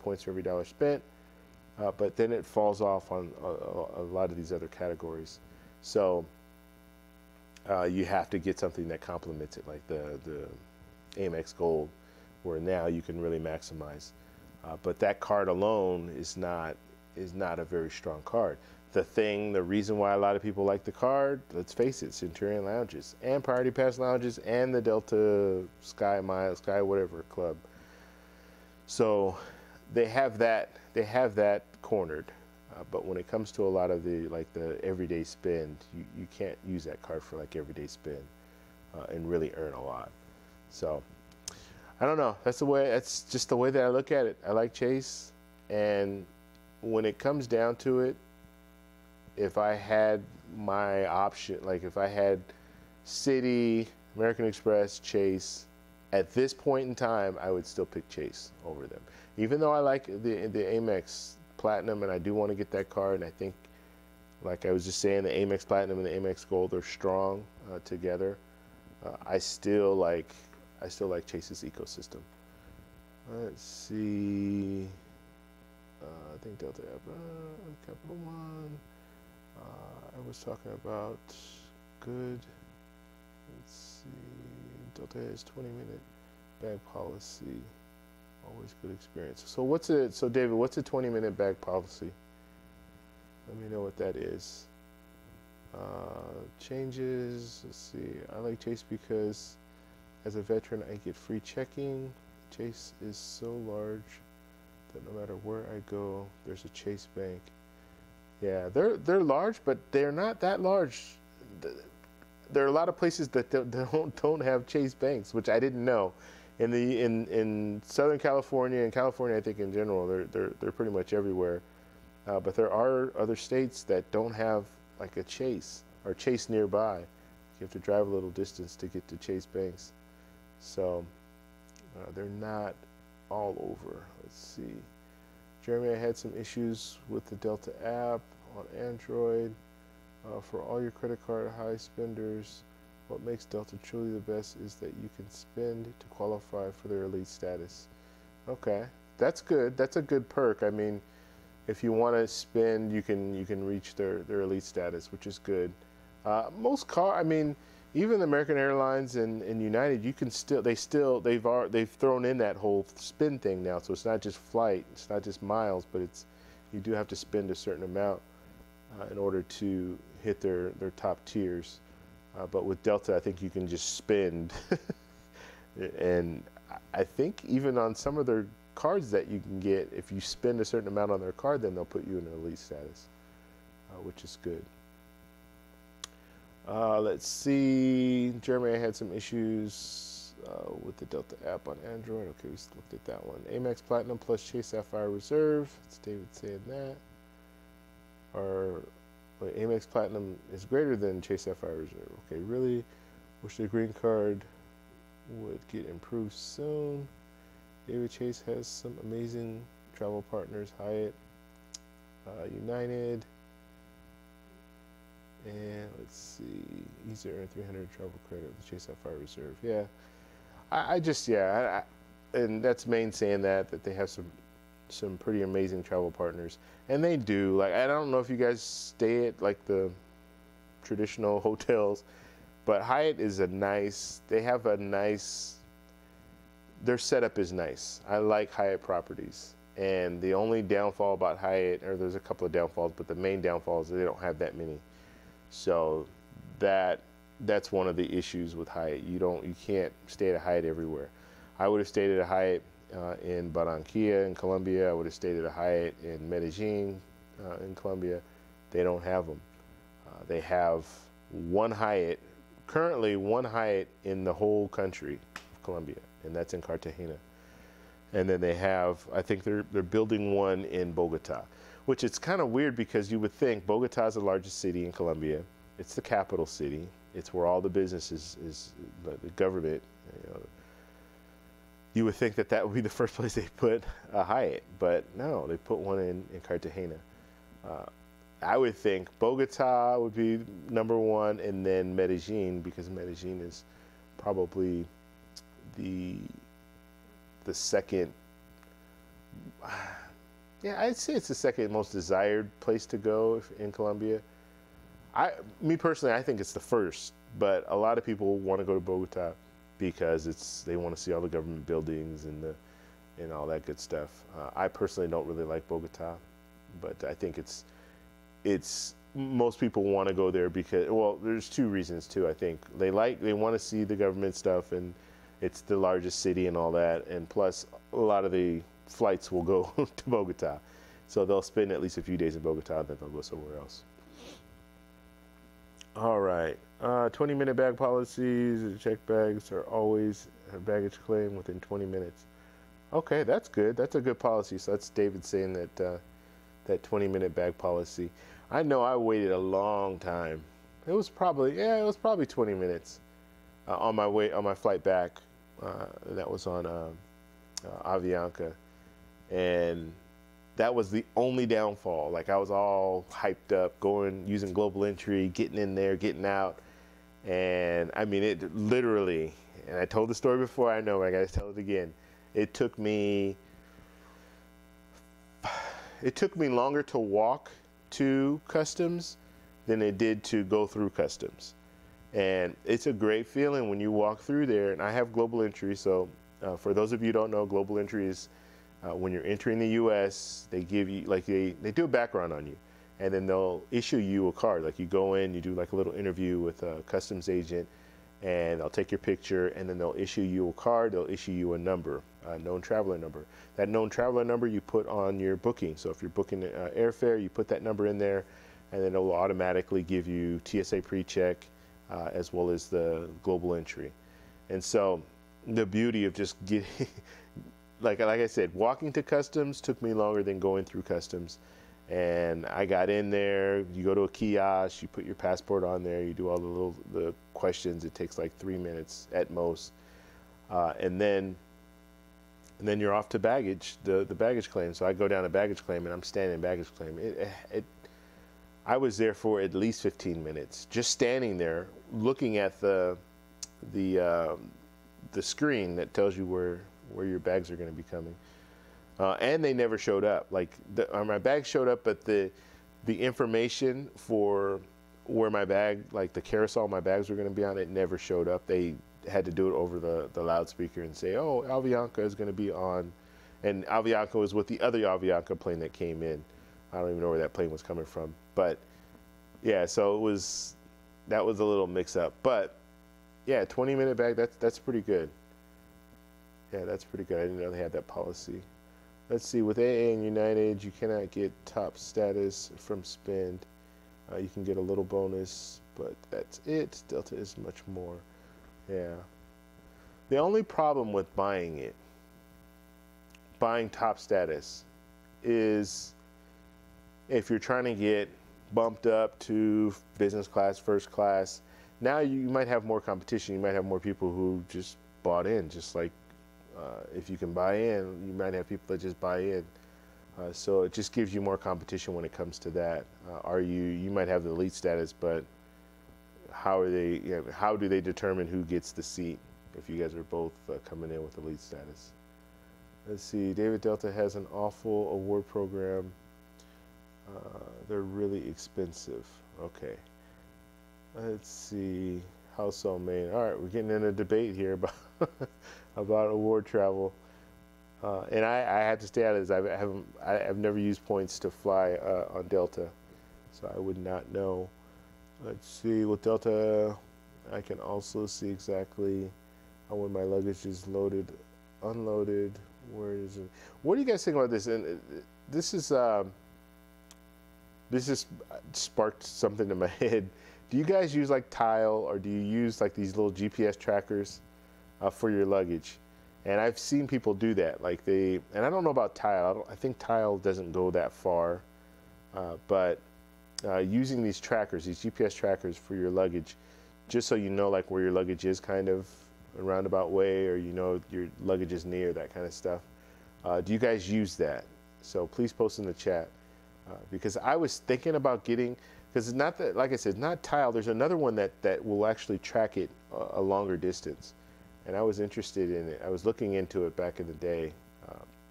points for every dollar spent. But then it falls off on a lot of these other categories. So you have to get something that complements it, like the Amex Gold, where now you can really maximize. But that card alone is not a very strong card. The reason why a lot of people like the card, let's face it, Centurion Lounges and Priority Pass Lounges and the Delta Sky whatever club. So they have that cornered. But when it comes to a lot of the everyday spend, you can't use that card for like everyday spend and really earn a lot. So I don't know. That's just the way that I look at it. I like Chase, and when it comes down to it, if I had my option, like if I had Citi, American Express, Chase, at this point in time, I would still pick Chase over them. Even though I like the Amex Platinum, and I do want to get that card, and I think, like I was just saying, the Amex Platinum and the Amex Gold are strong together. I still like Chase's ecosystem. Let's see. I think Delta app, Capital One. I was talking about good. Let's see. Delta has 20-minute bag policy. Always good experience. So David, what's a 20-minute bag policy? Let me know what that is. Changes. Let's see. I like Chase because as a veteran, I get free checking. Chase is so large that no matter where I go, there's a Chase bank. Yeah, they're large, but they're not that large. There are a lot of places that don't have Chase banks, which I didn't know. In Southern California and California, I think in general, they're pretty much everywhere. But there are other states that don't have like a Chase or Chase nearby. You have to drive a little distance to get to Chase banks. So they're not all over. Let's see. Jeremy, I had some issues with the Delta app on Android. For all your credit card high spenders, what makes Delta truly the best is that you can spend to qualify for their elite status. Okay, that's good. That's a good perk. I mean, if you want to spend, you can reach their elite status, which is good. I mean, even American Airlines and United, you can they've thrown in that whole spend thing now. So it's not just flight, it's not just miles, but you do have to spend a certain amount in order to hit their top tiers. But with Delta, I think you can just spend, and I think even on some of their cards that you can get, if you spend a certain amount on their card, then they'll put you in an elite status, which is good. Let's see. Jeremy had some issues with the Delta app on Android. Okay, we looked at that one. Amex Platinum plus Chase Sapphire Reserve. It's David saying that. Or wait, Amex Platinum is greater than Chase Sapphire Reserve. Okay, really wish the green card would get improved soon. David Chase has some amazing travel partners. Hyatt, United. And let's see, easy to earn 300 travel credit with the Chase Sapphire Reserve. Yeah, and that's Maine saying that they have some pretty amazing travel partners, and they do. Like, I don't know if you guys stay at like the traditional hotels, but Hyatt is they have a nice, their setup is nice. I like Hyatt properties, and the only downfall about Hyatt, or there's a couple of downfalls, but the main downfall is they don't have that many. So that's one of the issues with Hyatt. You can't stay at a Hyatt everywhere. I would have stayed at a Hyatt in Barranquilla in Colombia. I would have stayed at a Hyatt in Medellin in Colombia. They don't have them. They have currently one Hyatt in the whole country of Colombia, and that's in Cartagena. And then they have, I think they're building one in Bogota, which it's kind of weird because you would think Bogota is the largest city in Colombia. It's the capital city. It's where all the businesses is the government. You would think that would be the first place they put a Hyatt, but no, they put one in Cartagena. I would think Bogota would be number one, and then Medellin, because Medellin is probably the second. Yeah, I'd say it's the second most desired place to go in Colombia. Me personally, I think it's the first, but a lot of people want to go to Bogota because they want to see all the government buildings and all that good stuff. I personally don't really like Bogota, but I think it's most people want to go there because, well, there's two reasons too. I think they want to see the government stuff, and it's the largest city and all that, and plus a lot of the flights will go to Bogota. So they'll spend at least a few days in Bogota, then they'll go somewhere else. All right, 20-minute bag policies. Check bags are always a baggage claim within 20 minutes. Okay, that's good. That's a good policy. So that's David saying that that 20-minute bag policy. I know I waited a long time. It was probably 20 minutes on my flight back. That was on Avianca, and that was the only downfall. Like, I was all hyped up, using Global Entry, getting in there, getting out, and I mean, it literally, and I told the story before, I know, but I gotta tell it again. It took me longer to walk to customs than it did to go through customs. And it's a great feeling when you walk through there. And I have Global Entry, so for those of you who don't know, Global Entry is when you're entering the U.S., they give you, like, they do a background on you, and then they'll issue you a card. Like, you go in, you do like a little interview with a customs agent, and they'll take your picture, and then they'll issue you a card. They'll issue you a number, a known traveler number. That known traveler number you put on your booking. So if you're booking airfare, you put that number in there, and then it will automatically give you TSA PreCheck, as well as the Global Entry. And so the beauty of just getting, like I said, walking to customs took me longer than going through customs. And I got in there, you go to a kiosk, you put your passport on there, you do all the questions. It takes like 3 minutes at most. And then you're off to baggage, the baggage claim. So I go down to baggage claim, and I'm standing in baggage claim. I was there for at least 15 minutes, just standing there, looking at the screen that tells you where your bags are going to be coming. and they never showed up. Like my bag showed up, but the information for where my bag, like the carousel my bags were going to be on, it never showed up. They had to do it over the loudspeaker and say, oh, Avianca is going to be on. And Avianca was with the other Avianca plane that came in. I don't even know where that plane was coming from. But yeah, so that was a little mix up. But yeah, 20-minute bag, that's pretty good. Yeah, that's pretty good. I didn't know they had that policy. Let's see, with AA and United, you cannot get top status from Spend. You can get a little bonus, but that's it. Delta is much more. Yeah. The only problem with buying top status, is if you're trying to get bumped up to business class, first class, now you might have more competition. You might have more people who just bought in, just like if you can buy in, you might have people that just buy in. So it just gives you more competition when it comes to that. You might have the elite status, but how do they determine who gets the seat if you guys are both coming in with elite status? Let's see, David Delta has an awful award program. They're really expensive. Okay. Let's see, household main. All right, we're getting in a debate here about about award travel. And I had to stay out of this. I've never used points to fly on Delta, so I would not know. Let's see, with Delta, I can also see exactly when my luggage is loaded, unloaded. Where is it? What do you guys think about this? And this just sparked something in my head. Do you guys use like Tile, or do you use like these little GPS trackers for your luggage? And I've seen people do that. And I don't know about Tile. I think Tile doesn't go that far. But using these trackers, these GPS trackers for your luggage, just so you know like where your luggage is kind of a roundabout way, or you know your luggage is near, that kind of stuff. Do you guys use that? So please post in the chat. Because I was thinking about getting, because it's not that, like I said, not Tile. There's another one that will actually track it a longer distance. And I was interested in it. I was looking into it back in the day,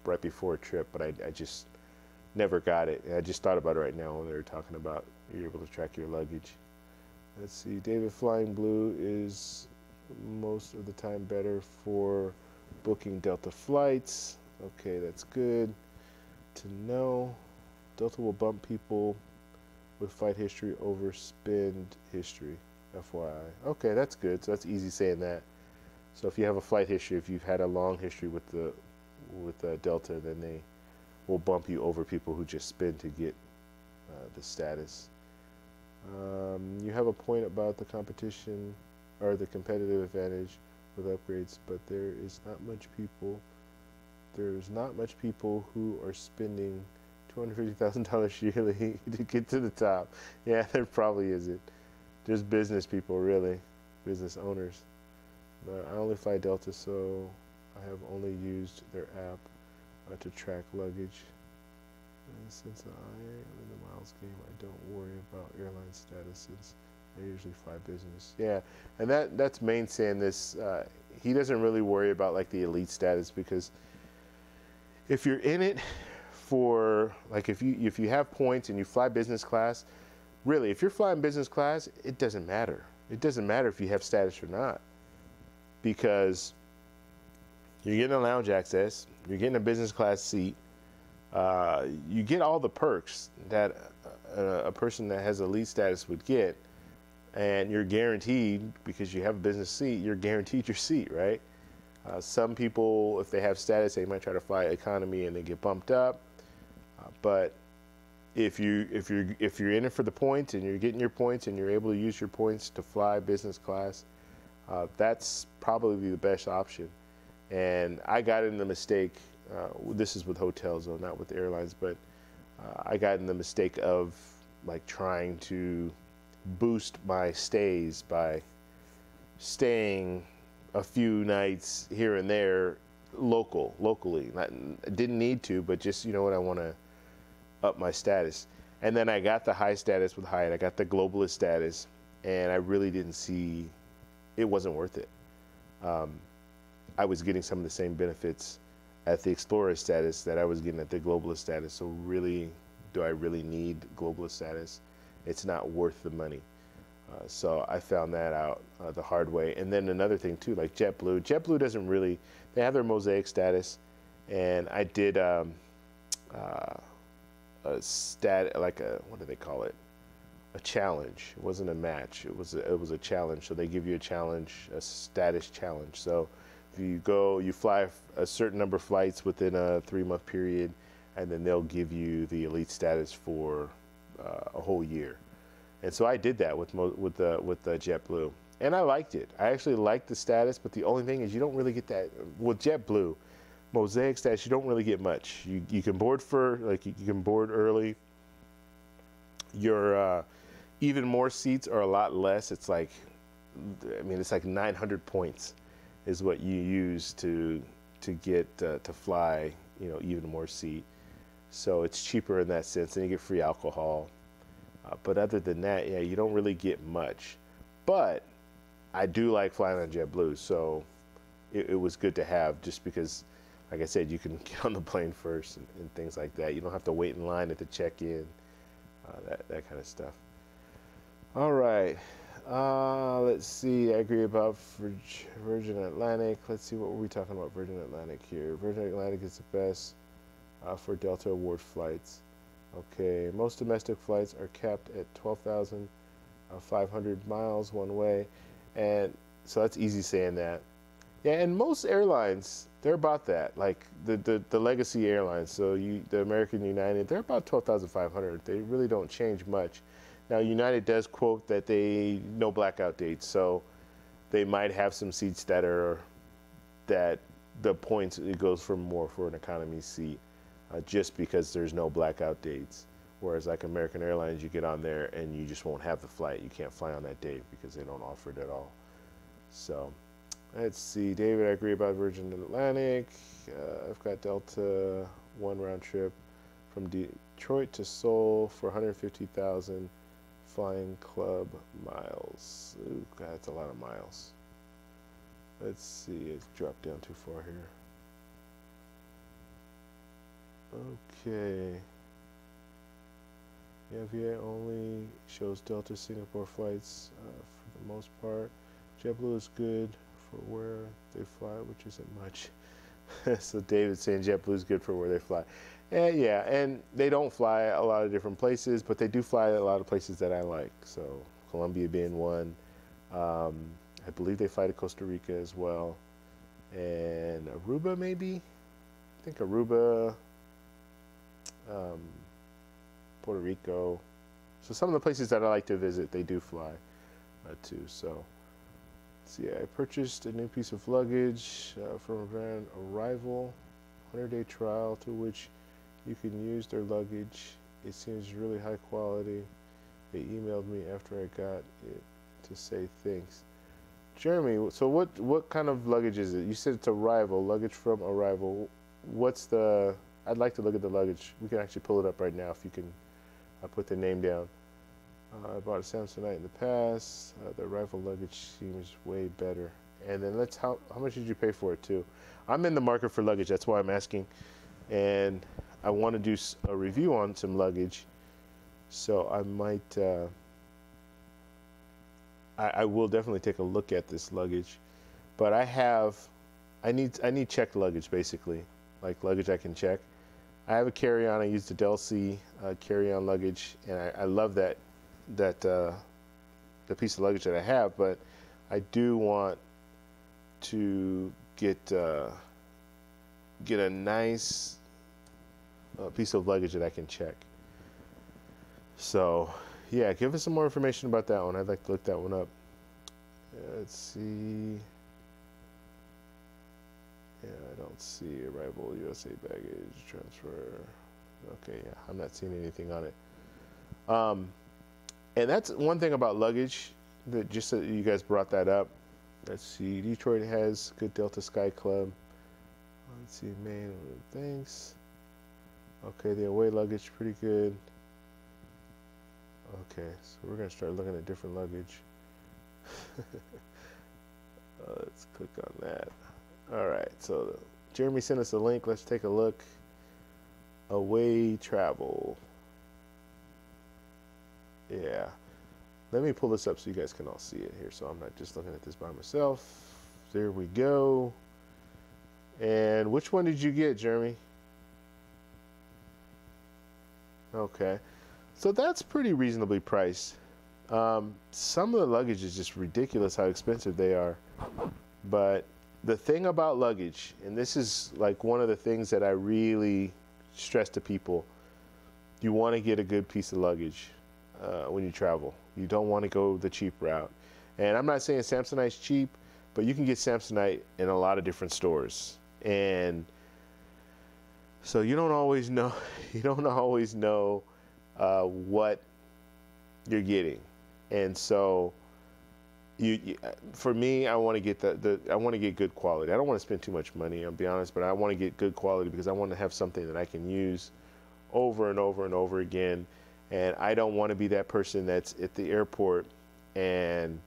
right before a trip, but I just never got it. And I just thought about it right now when they were talking about you're able to track your luggage. Let's see, David, Flying Blue is most of the time better for booking Delta flights. Okay, that's good to know. Delta will bump people with flight history over Spend history, FYI. Okay, that's good. So that's easy saying that. So if you have a flight history, if you've had a long history with Delta, then they will bump you over people who just Spend to get the status. You have a point about the competition or the competitive advantage with upgrades, but there's not much people who are spending $250,000 yearly to get to the top. Yeah, there probably isn't. Just business people, really, business owners. But I only fly Delta, so I have only used their app to track luggage. And since I am in the miles game, I don't worry about airline status since I usually fly business. Yeah, and that's Main saying this. He doesn't really worry about like the elite status, because if you're in it for, like, if you have points and you fly business class, really, if you're flying business class, it doesn't matter. It doesn't matter if you have status or not, because you're getting a lounge access, you're getting a business class seat, you get all the perks that a person that has elite status would get, and you're guaranteed, because you have a business seat, you're guaranteed your seat, right? Some people, if they have status, they might try to fly economy and they get bumped up. But if you're in it for the points and you're getting your points and you're able to use your points to fly business class, that's probably the best option. And I got in the mistake. This is with hotels, though, not with airlines. But I got in the mistake of like trying to boost my stays by staying a few nights here and there locally. I didn't need to, but just, you know what, I want to up my status. And then I got the high status with Hyatt. I got the globalist status, and I really didn't see, it wasn't worth it. I was getting some of the same benefits at the Explorer status that I was getting at the Globalist status. So really, do I really need Globalist status? It's not worth the money. So I found that out the hard way. And then another thing too, like JetBlue. JetBlue doesn't really, they have their Mosaic status, and I did a like a, what do they call it? A challenge. It wasn't a match. It was a challenge. So they give you a challenge, a status challenge. So if you go, you fly a certain number of flights within a 3-month period, and then they'll give you the elite status for a whole year. And so I did that with the JetBlue, and I liked it. I actually liked the status, but the only thing is you don't really get that with JetBlue. Mosaic status, you don't really get much. You can board you can board early. Your even more seats are a lot less. It's like, I mean, it's like 900 points is what you use to get to fly, you know, even more seat. So it's cheaper in that sense, and you get free alcohol. But other than that, yeah, you don't really get much. But I do like flying on JetBlue, so it was good to have, just because, like I said, you can get on the plane first and things like that. You don't have to wait in line at the check-in, that kind of stuff. All right, let's see. I agree about Virgin Atlantic. Let's see, what were we talking about Virgin Atlantic here? Virgin Atlantic is the best for Delta Award flights. Okay, most domestic flights are capped at 12,500 miles one way, and so that's easy saying that. Yeah, and most airlines, they're about that. Like the legacy airlines, so the American United, they're about 12,500. They really don't change much. Now United does quote that they no blackout dates, so they might have some seats that the points, it goes for more for an economy seat. Just because there's no blackout dates. Whereas like American Airlines, you get on there and you just won't have the flight. You can't fly on that date because they don't offer it at all. So let's see, David, I agree about Virgin Atlantic. I've got Delta, one round trip from Detroit to Seoul for 150,000 flying club miles. Ooh, God, that's a lot of miles. Let's see, it's dropped down too far here. Okay. Yeah, VA only shows Delta Singapore flights for the most part. JetBlue is good for where they fly, which isn't much. So David's saying JetBlue is good for where they fly. Yeah, and they don't fly a lot of different places, but they do fly a lot of places that I like. So Colombia being one. I believe they fly to Costa Rica as well. And Aruba, maybe? I think Aruba, Puerto Rico. So some of the places that I like to visit, they do fly too. So I purchased a new piece of luggage from Van Arrival, 100-day trial to which you can use their luggage. It seems really high quality. They emailed me after I got it to say thanks. Jeremy, so what kind of luggage is it? You said it's Arrival, luggage from Arrival. What's the, I'd like to look at the luggage. We can actually pull it up right now if you can put the name down. I bought a Samsonite in the past. The Arrival luggage seems way better. And then how much did you pay for it too? I'm in the market for luggage, that's why I'm asking. And I want to do a review on some luggage. So I might, I will definitely take a look at this luggage. But I need checked luggage basically, like luggage I can check. I have a carry-on. I use the Delsey carry-on luggage, and I love the piece of luggage that I have. But I do want to get a nice piece of luggage that I can check. So yeah, give us some more information about that one. I'd like to look that one up. Let's see. Yeah, I don't see Arrival USA baggage transfer. Okay, yeah, I'm not seeing anything on it. And that's one thing about luggage, that just so you guys brought that up. Let's see, Detroit has good Delta Sky Club. Let's see, Maine, thanks. Okay, the away luggage, pretty good. Okay, so we're gonna start looking at different luggage. Let's click on that. All right, so Jeremy sent us a link. Let's take a look. Away travel. Yeah. Let me pull this up so you guys can all see it here, so I'm not just looking at this by myself. There we go. And which one did you get, Jeremy? Okay. So that's pretty reasonably priced. Some of the luggage is just ridiculous how expensive they are. But the thing about luggage, and this is like one of the things that I really stress to people, you want to get a good piece of luggage when you travel. You don't want to go the cheap route. And I'm not saying Samsonite's cheap, but you can get Samsonite in a lot of different stores. And so you don't always know, what you're getting. And so for me, I want to get I want to get good quality. I don't want to spend too much money, I'll be honest, but I want to get good quality because I want to have something that I can use over and over and over again. And I don't want to be that person that's at the airport and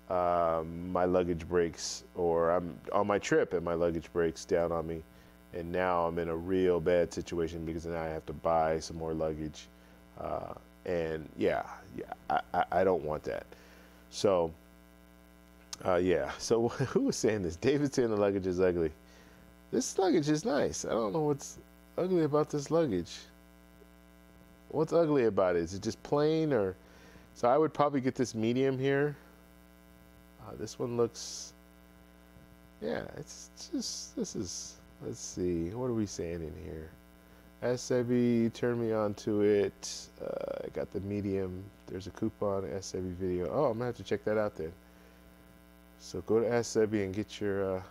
my luggage breaks, or I'm on my trip and my luggage breaks down on me. And now I'm in a real bad situation because now I have to buy some more luggage. And I don't want that. So, yeah. So who was saying this? David saying the luggage is ugly. This luggage is nice. I don't know what's ugly about this luggage. What's ugly about it? Is it just plain or? So I would probably get this medium here. This one looks, yeah, it's just, this is, let's see, what are we saying in here? SAB, turn me on to it. I got the medium. There's a coupon, SAB video. Oh, I'm gonna have to check that out then. So go to SAB and get your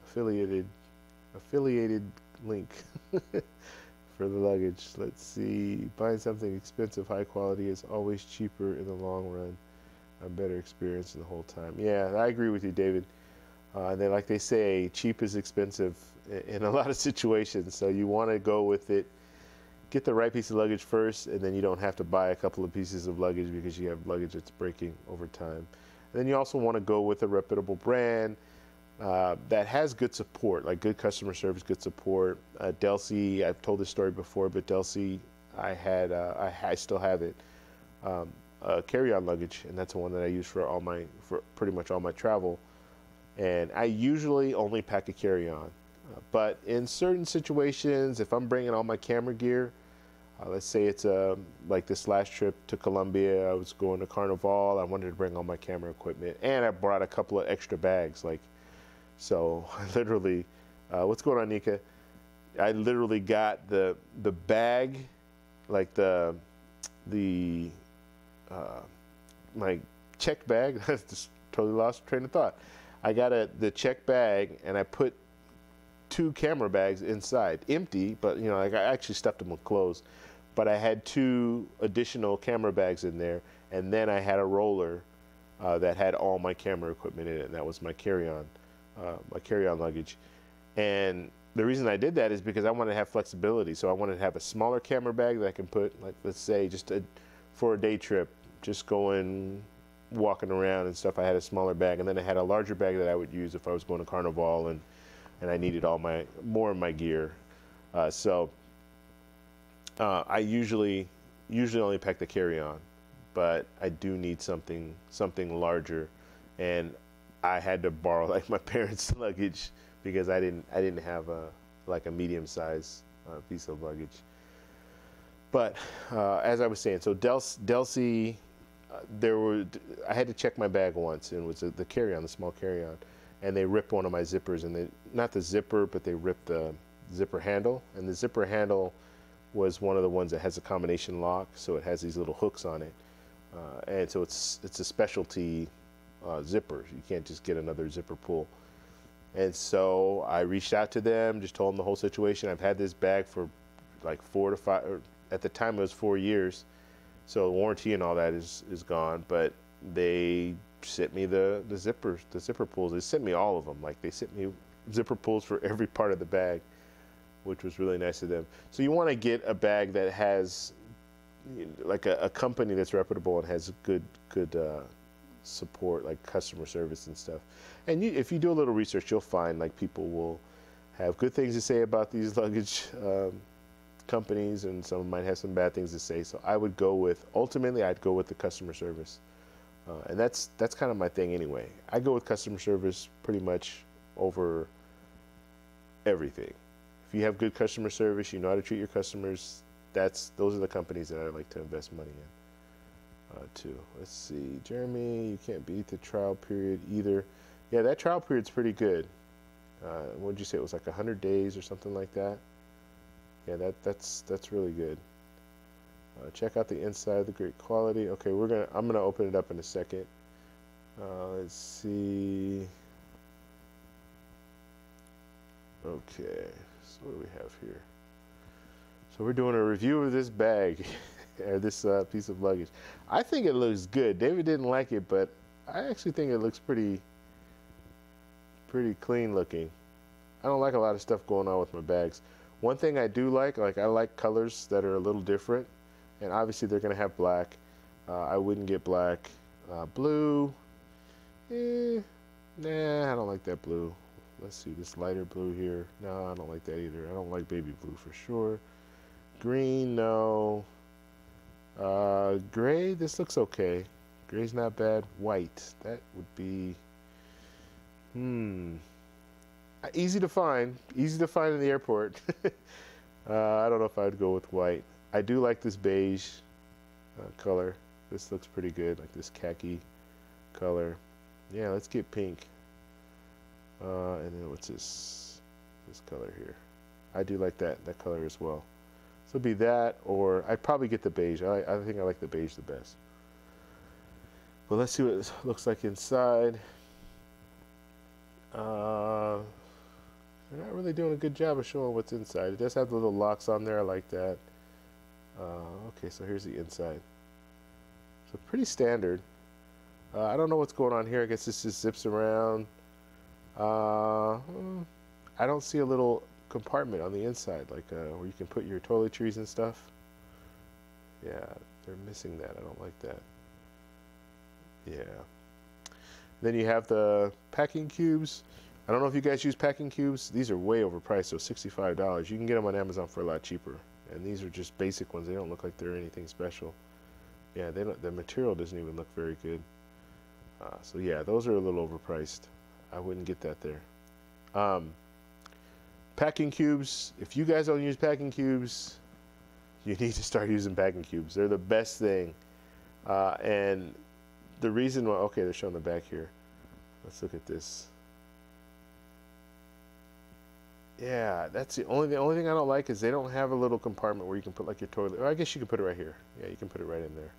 affiliated link for the luggage. Let's see. Buying something expensive, high quality is always cheaper in the long run. A better experience the whole time. Yeah, I agree with you, David. And then, like they say, cheap is expensive in a lot of situations. So you want to go with it, get the right piece of luggage first, and then you don't have to buy a couple of pieces of luggage because you have luggage that's breaking over time. And then you also want to go with a reputable brand that has good support, like good customer service, good support. Delsey, I've told this story before, but Delsey, I still have it. Carry-on luggage, and that's the one that I use for pretty much all my travel. And I usually only pack a carry-on, but in certain situations, if I'm bringing all my camera gear, let's say it's like this last trip to Colombia, I was going to Carnival, I wanted to bring all my camera equipment, and I brought a couple of extra bags, so I literally, what's going on, Nika? I literally got the bag, like my check bag. I just totally lost train of thought. I got the check bag and I put 2 camera bags inside, empty, but I actually stuffed them with clothes. But I had 2 additional camera bags in there, and then I had a roller that had all my camera equipment in it, and that was my carry-on luggage. And the reason I did that is because I wanted to have flexibility. So I wanted to have a smaller camera bag that I can put, like, let's say, for a day trip, just going, walking around and stuff. I had a smaller bag, and then I had a larger bag that I would use if I was going to Carnival and I needed more of my gear. I usually only pack the carry-on, but I do need something larger, and I had to borrow like my parents' luggage because I didn't have a medium-sized piece of luggage. But as I was saying, so Delsey, I had to check my bag once, and it was the carry-on, the small carry-on, and they ripped one of my zippers, and not the zipper, but they ripped the zipper handle, and the zipper handle was one of the ones that has a combination lock, so it has these little hooks on it, and so it's a specialty zipper. You can't just get another zipper pull. And so I reached out to them, just told them the whole situation. I've had this bag for like 4 to 5, or at the time it was 4 years. So the warranty and all that is gone, but they sent me the zipper pulls. They sent me all of them. Like, they sent me zipper pulls for every part of the bag, which was really nice of them. So you want to get a bag that has like a company that's reputable and has good support, like customer service and stuff. And if you do a little research, you'll find like people will have good things to say about these luggage companies, and some might have some bad things to say. So I would go with, ultimately, I'd go with the customer service. And that's kind of my thing anyway. I go with customer service pretty much over everything. If you have good customer service, you know how to treat your customers, those are the companies that I like to invest money in too. Let's see, Jeremy, you can't beat the trial period either. Yeah, that trial period's pretty good. What did you say? It was like 100 days or something like that. Yeah, that's really good. Check out the inside, the great quality. Okay, I'm gonna open it up in a second. Let's see. Okay, so what do we have here? So we're doing a review of this bag, or this piece of luggage. I think it looks good. David didn't like it, but I actually think it looks pretty clean looking. I don't like a lot of stuff going on with my bags. One thing I do like I like colors that are a little different, and obviously they're gonna have black. I wouldn't get black. Blue, nah, I don't like that blue. Let's see, this lighter blue here. No, I don't like that either. I don't like baby blue for sure. Green, no. Gray, this looks okay. Gray's not bad. White, that would be, easy to find in the airport. I don't know if I'd go with white. I do like this beige color. This looks pretty good, like this khaki color. Yeah, let's get pink. And then what's this color here? I do like that color as well. So it'd be that, or I'd probably get the beige. I think I like the beige the best. But let's see what it looks like inside. They're not really doing a good job of showing what's inside. It does have the little locks on there. I like that. Okay, so here's the inside. So pretty standard. I don't know what's going on here. I guess this just zips around. I don't see a little compartment on the inside, like where you can put your toiletries and stuff. Yeah, they're missing that. I don't like that. Yeah. Then you have the packing cubes. I don't know if you guys use packing cubes. These are way overpriced, so $65. You can get them on Amazon for a lot cheaper. And these are just basic ones. They don't look like they're anything special. Yeah, the material doesn't even look very good. So yeah, those are a little overpriced. I wouldn't get that there. Packing cubes, if you guys don't use packing cubes, you need to start using packing cubes. They're the best thing. And the reason why, okay, they're showing the back here. Let's look at this. Yeah, that's the only thing I don't like is they don't have a little compartment where you can put like your toilet. Or I guess you can put it right here. Yeah, you can put it right in there.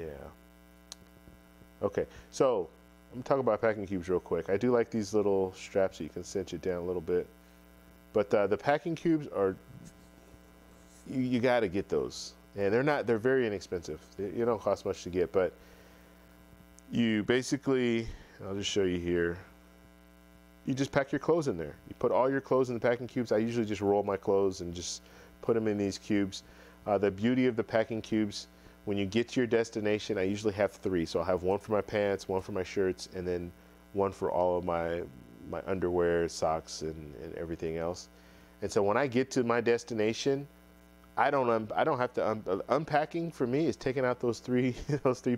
Yeah. Okay, so I'm talking about packing cubes real quick. I do like these little straps so you can cinch it down a little bit. But the packing cubes are, you got to get those. And they're very inexpensive. You don't cost much to get, but you basically, I'll just show you here. You just pack your clothes in there. You put all your clothes in the packing cubes. I usually just roll my clothes and just put them in these cubes. The beauty of the packing cubes, when you get to your destination, I usually have 3. So I'll have one for my pants, one for my shirts, and then one for all of my underwear, socks, and everything else. And so when I get to my destination, I don't have to, unpacking for me is taking out those three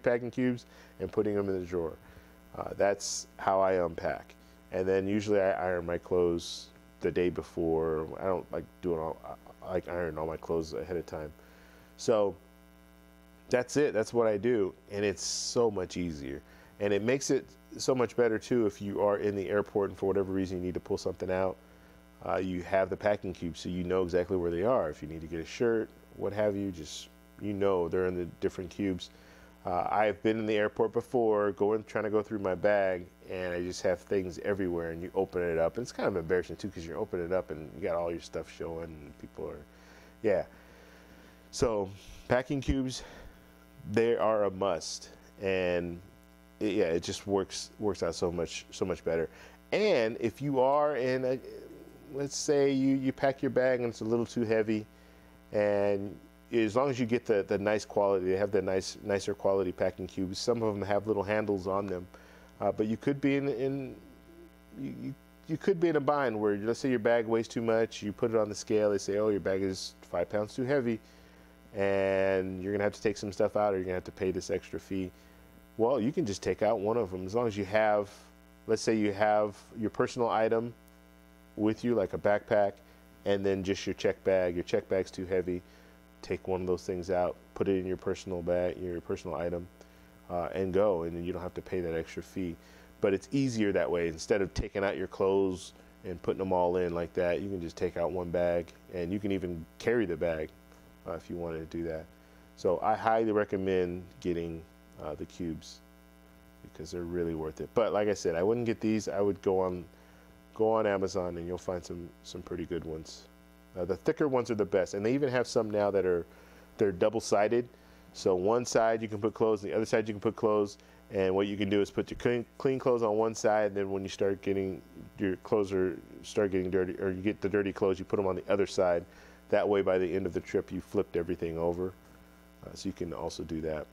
packing cubes and putting them in the drawer. That's how I unpack. And then usually I iron my clothes the day before. I don't like iron all my clothes ahead of time. So that's it. That's what I do. And it's so much easier. And it makes it so much better too if you are in the airport and for whatever reason you need to pull something out. You have the packing cubes so you know exactly where they are. If you need to get a shirt, what have you, just, you know, they're in the different cubes. I've been in the airport before trying to go through my bag, and I just have things everywhere, and you open it up, and it's kind of embarrassing too because you open it up and you got all your stuff showing and people are, yeah. So packing cubes, they are a must, and it just works out so much better. And if you are in a, let's say you pack your bag and it's a little too heavy, and as long as you get the nice quality, they have the nicer quality packing cubes. Some of them have little handles on them, but you could be you you could be in a bind where, let's say your bag weighs too much, you put it on the scale, they say, oh, your bag is 5 pounds too heavy, and you're gonna have to take some stuff out, or you're gonna have to pay this extra fee. Well, you can just take out one of them as long as you have, let's say you have your personal item with you, like a backpack, and then just your check bag. Your check bag's too heavy. Take one of those things out, put it in your personal bag, your personal item, and go, and then you don't have to pay that extra fee. But it's easier that way. Instead of taking out your clothes and putting them all in like that, you can just take out one bag, and you can even carry the bag if you wanted to do that. So I highly recommend getting the cubes because they're really worth it. But like I said, I wouldn't get these. I would go on Amazon, and you'll find some pretty good ones. The thicker ones are the best, and they even have some now that they're double-sided. So one side you can put clothes, and the other side you can put clothes. And what you can do is put your clean clothes on one side, and then when you start getting your clothes start getting dirty, or you get the dirty clothes, you put them on the other side. That way, by the end of the trip, you flipped everything over. So you can also do that.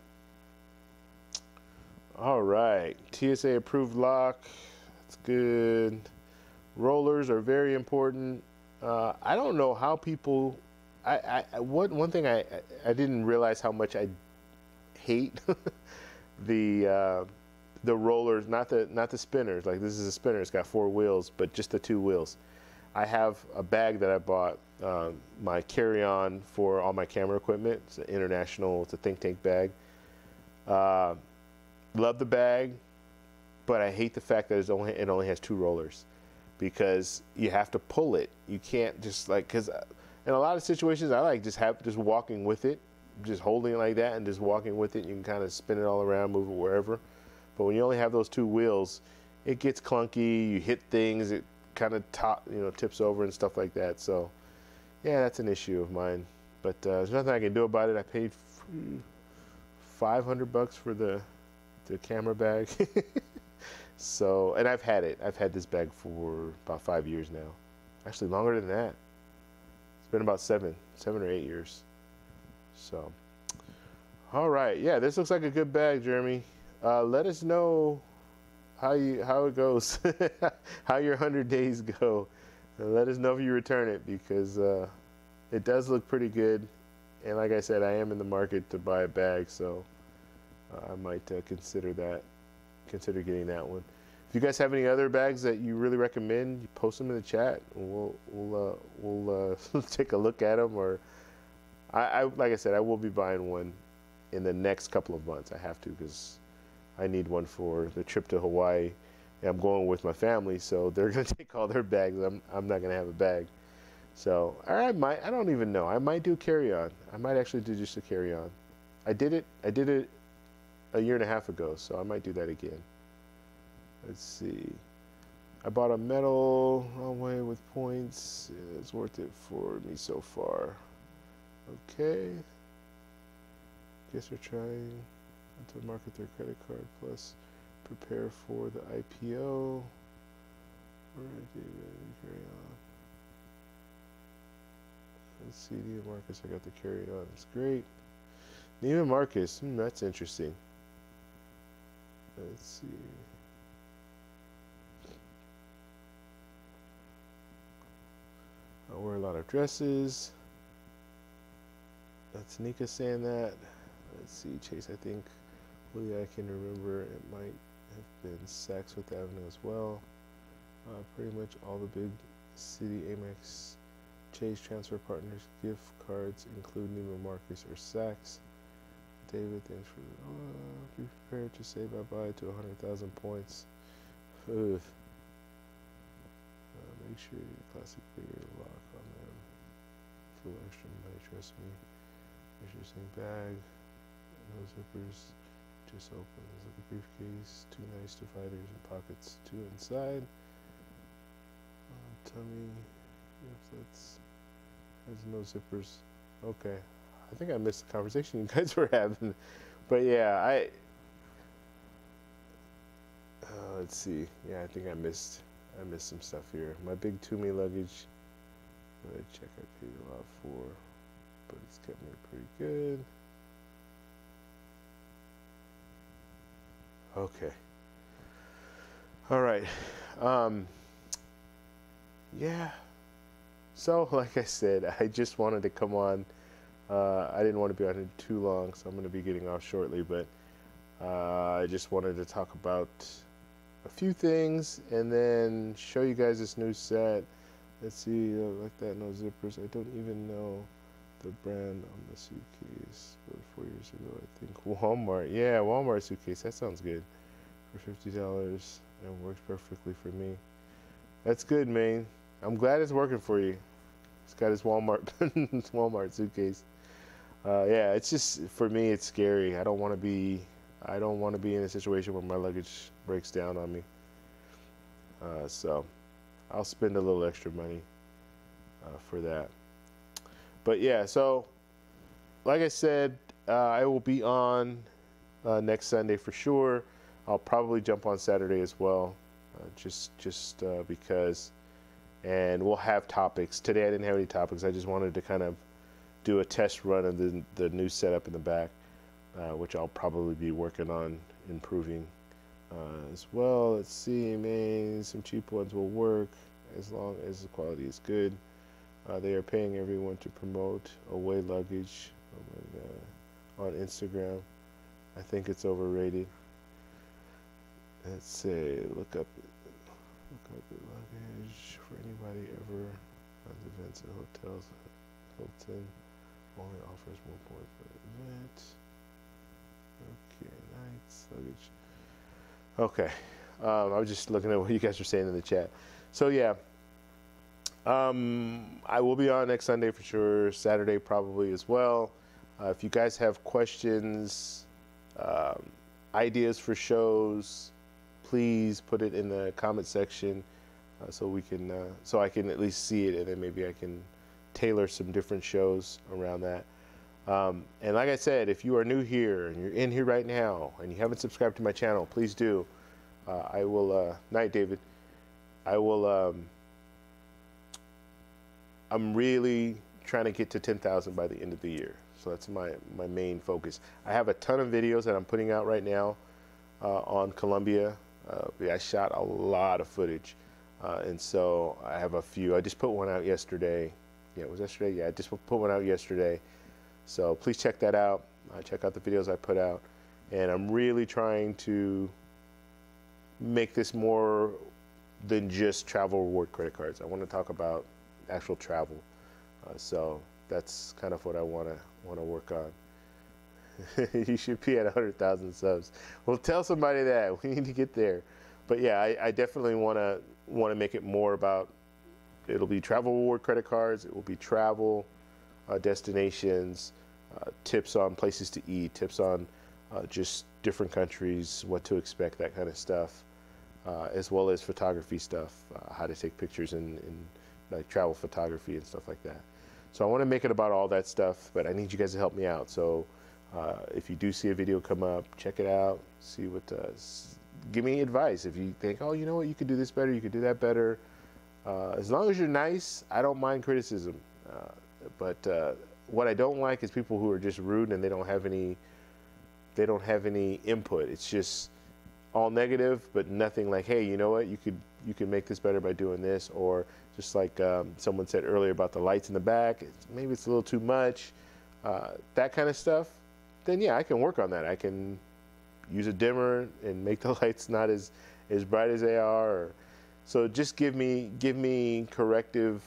All right, TSA approved lock. That's good. Rollers are very important. I don't know how people. One thing I didn't realize how much I hate the rollers, not the spinners. Like, this is a spinner. It's got 4 wheels, but just the 2 wheels. I have a bag that I bought, my carry-on for all my camera equipment. It's an international. It's a think tank bag. Love the bag, but I hate the fact that it only has 2 rollers, because you have to pull it. You can't just, like, because in a lot of situations I like just walking with it, just holding it like that and just walking with it. You can kind of spin it all around, move it wherever. But when you only have those 2 wheels, it gets clunky. You hit things, it kind of tips over and stuff like that. So yeah, that's an issue of mine. But there's nothing I can do about it. I paid $500 for the camera bag. So, and I've had this bag for about 5 years now. Actually, longer than that. It's been about 7 or 8 years. So, all right, yeah, this looks like a good bag, Jeremy. Let us know how it goes, how your 100 days go. And let us know if you return it, because it does look pretty good. And like I said, I am in the market to buy a bag, so I might consider getting that one. If you guys have any other bags that you really recommend, you post them in the chat, and we'll take a look at them. Or like I said, I will be buying one in the next couple of months. I have to, because I need one for the trip to Hawaii. And I'm going with my family, so they're gonna take all their bags. I'm not gonna have a bag. So, or I don't even know. I might do carry-on. I might actually do just a carry-on. I did it a year and a half ago, so I might do that again. Let's see. I bought a metal runway with points. It's worth it for me so far. Okay. Guess they're trying to market their credit card plus prepare for the IPO. Carry on. Let's see, Neiman Marcus. I got the carry on. It's great. Neiman Marcus. That's interesting. Let's see. I wear a lot of dresses. That's Nika saying that. Let's see, Chase, I think, I can remember, it might have been Saks Fifth Avenue as well. Pretty much all the big city Amex Chase transfer partners gift cards include Neiman Marcus or Saks. David, thanks for be prepared to say bye-bye to 100,000 points. Ugh. Make sure you classic figure lock on them. Full extra money, trust me. Interesting bag. No zippers. Just open. It's like a briefcase. 2 nice dividers and pockets. 2 inside. Tummy. If that's has no zippers. Okay. I think I missed the conversation you guys were having. But yeah, let's see. Yeah, I think I missed some stuff here. My big Tumi luggage. I check I paid a lot for, but it's kept me pretty good. Okay. All right. yeah. So, like I said, I just wanted to come on. I didn't want to be on it too long, so I'm going to be getting off shortly. But I just wanted to talk about a few things and then show you guys this new set. Let's see, like that, no zippers. I don't even know the brand on the suitcase. But 4 years ago, I think Walmart. Yeah, Walmart suitcase. That sounds good. For $50, and works perfectly for me. That's good, man. I'm glad it's working for you. It's got his Walmart, his Walmart suitcase. Yeah, it's just for me. It's scary. I don't want to be. I don't want to be in a situation where my luggage breaks down on me. So I'll spend a little extra money for that. But yeah, so like I said, I will be on next Sunday for sure. I'll probably jump on Saturday as well, just because. And we'll have topics. Today I didn't have any topics. I just wanted to kind of do a test run of the new setup in the back, which I'll probably be working on improving as well. Let's see, man, some cheap ones will work as long as the quality is good. They are paying everyone to promote away luggage on Instagram. I think it's overrated. Let's say, look up the luggage for anybody ever runs events and hotels. Hilton only offers 1 point per event. Okay, nights, luggage. Okay, I was just looking at what you guys are saying in the chat. So yeah, I will be on next Sunday for sure. Saturday probably as well. If you guys have questions, ideas for shows, please put it in the comment section so we can so I can at least see it, and then maybe I can tailor some different shows around that. And like I said, if you are new here and you're in here right now and you haven't subscribed to my channel, please do. I will night, David. I will I'm really trying to get to 10,000 by the end of the year. So that's my main focus. I have a ton of videos that I'm putting out right now on Colombia. I shot a lot of footage, and so I have a few. I just put one out yesterday. Yeah, it was yesterday. Yeah, I just put one out yesterday. So please check that out. Check out the videos I put out, and I'm really trying to make this more than just travel reward credit cards. I want to talk about actual travel. So that's kind of what I want to work on. You should be at 100,000 subs. Well, tell somebody that we need to get there. But yeah, I definitely want to make it more about. It'll be travel reward credit cards. It will be travel destinations, tips on places to eat, tips on just different countries, what to expect, that kind of stuff, as well as photography stuff, how to take pictures in like travel photography and stuff like that. So I want to make it about all that stuff, but I need you guys to help me out. So if you do see a video come up, check it out, see what, give me advice. If you think, oh, you know what, you could do this better, you could do that better. As long as you're nice, I don't mind criticism. But what I don't like is people who are just rude and they don't have any input. It's just all negative, but nothing like, hey, you know what, you could make this better by doing this, or just like someone said earlier about the lights in the back, maybe it's a little too much, that kind of stuff. Then yeah, I can work on that. I can use a dimmer and make the lights not as bright as they are. Or, so just give me corrective.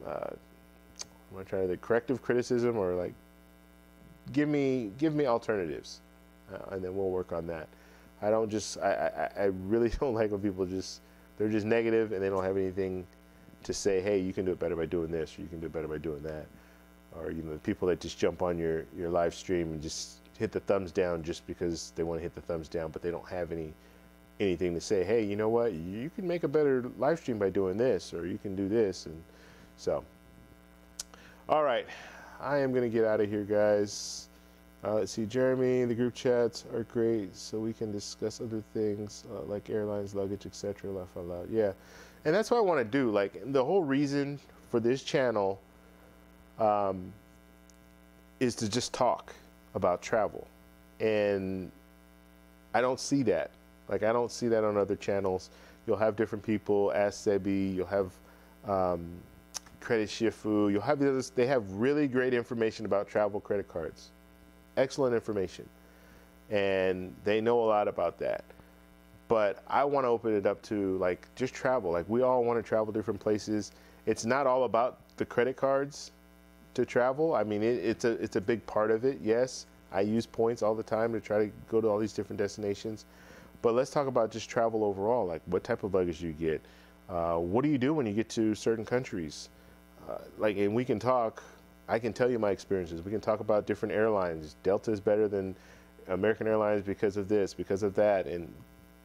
I'm trying to think, corrective criticism, or like give me alternatives, and then we'll work on that. I don't just I really don't like when people they're just negative and they don't have anything to say. Hey, you can do it better by doing this, or you can do it better by doing that. Or, you know, the people that just jump on your live stream and just hit the thumbs down just because they want to hit the thumbs down, but they don't have anything to say. Hey, you know what? You can make a better live stream by doing this, or you can do this. And so, all right, I am going to get out of here, guys. Let's see, Jeremy, the group chats are great, so we can discuss other things like airlines, luggage, etc. Laugh out loud. Yeah, and that's what I want to do. Like, the whole reason for this channel is to just talk about travel, and I don't see that. Like, I don't see that on other channels. You'll have different people, Ask Sebi, you'll have Credit Shifu. You'll have this. They have really great information about travel credit cards. Excellent information, and they know a lot about that. But I want to open it up to like just travel. Like we all want to travel different places. It's not all about the credit cards to travel. I mean, it's a big part of it. Yes, I use points all the time to try to go to all these different destinations. But let's talk about just travel overall. Like what type of luggage you get. What do you do when you get to certain countries? And we can talk. I can tell you my experiences. We can talk about different airlines. Delta is better than American Airlines because of this, because of that, and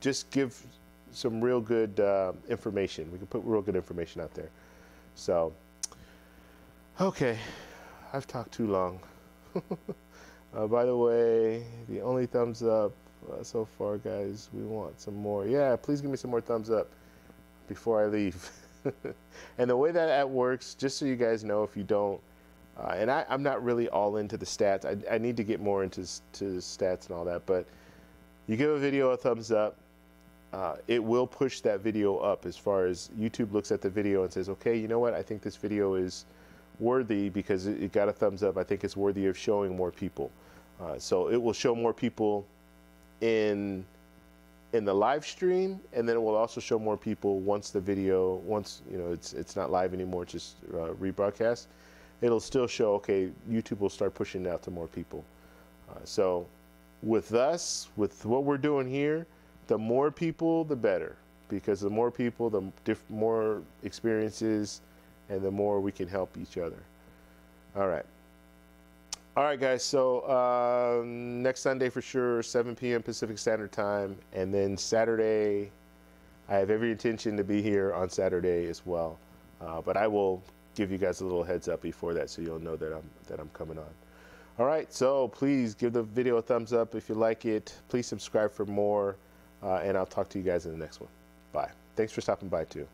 just give some real good information. We can put real good information out there. So, okay, I've talked too long. By the way, the only thumbs up so far, guys. We want some more. Yeah, please give me some more thumbs up before I leave. And the way that works, just so you guys know, if you don't, and I'm not really all into the stats. I need to get more into stats and all that, but you give a video a thumbs up, it will push that video up as far as YouTube looks at the video and says, okay, you know what, I think this video is worthy because it got a thumbs up. I think it's worthy of showing more people. So it will show more people in the live stream, and then it will also show more people once the video, once you know it's not live anymore, it's just rebroadcast. It'll still show, okay, YouTube will start pushing it out to more people. So with us, with what we're doing here, the more people, the better, because the more people, the more experiences, and the more we can help each other. All right, guys, so next Sunday for sure, 7 p.m. Pacific Standard Time, and then Saturday, I have every intention to be here on Saturday as well, but I will give you guys a little heads up before that so you'll know that I'm coming on. All right, so please give the video a thumbs up if you like it. Please subscribe for more, and I'll talk to you guys in the next one. Bye. Thanks for stopping by, too.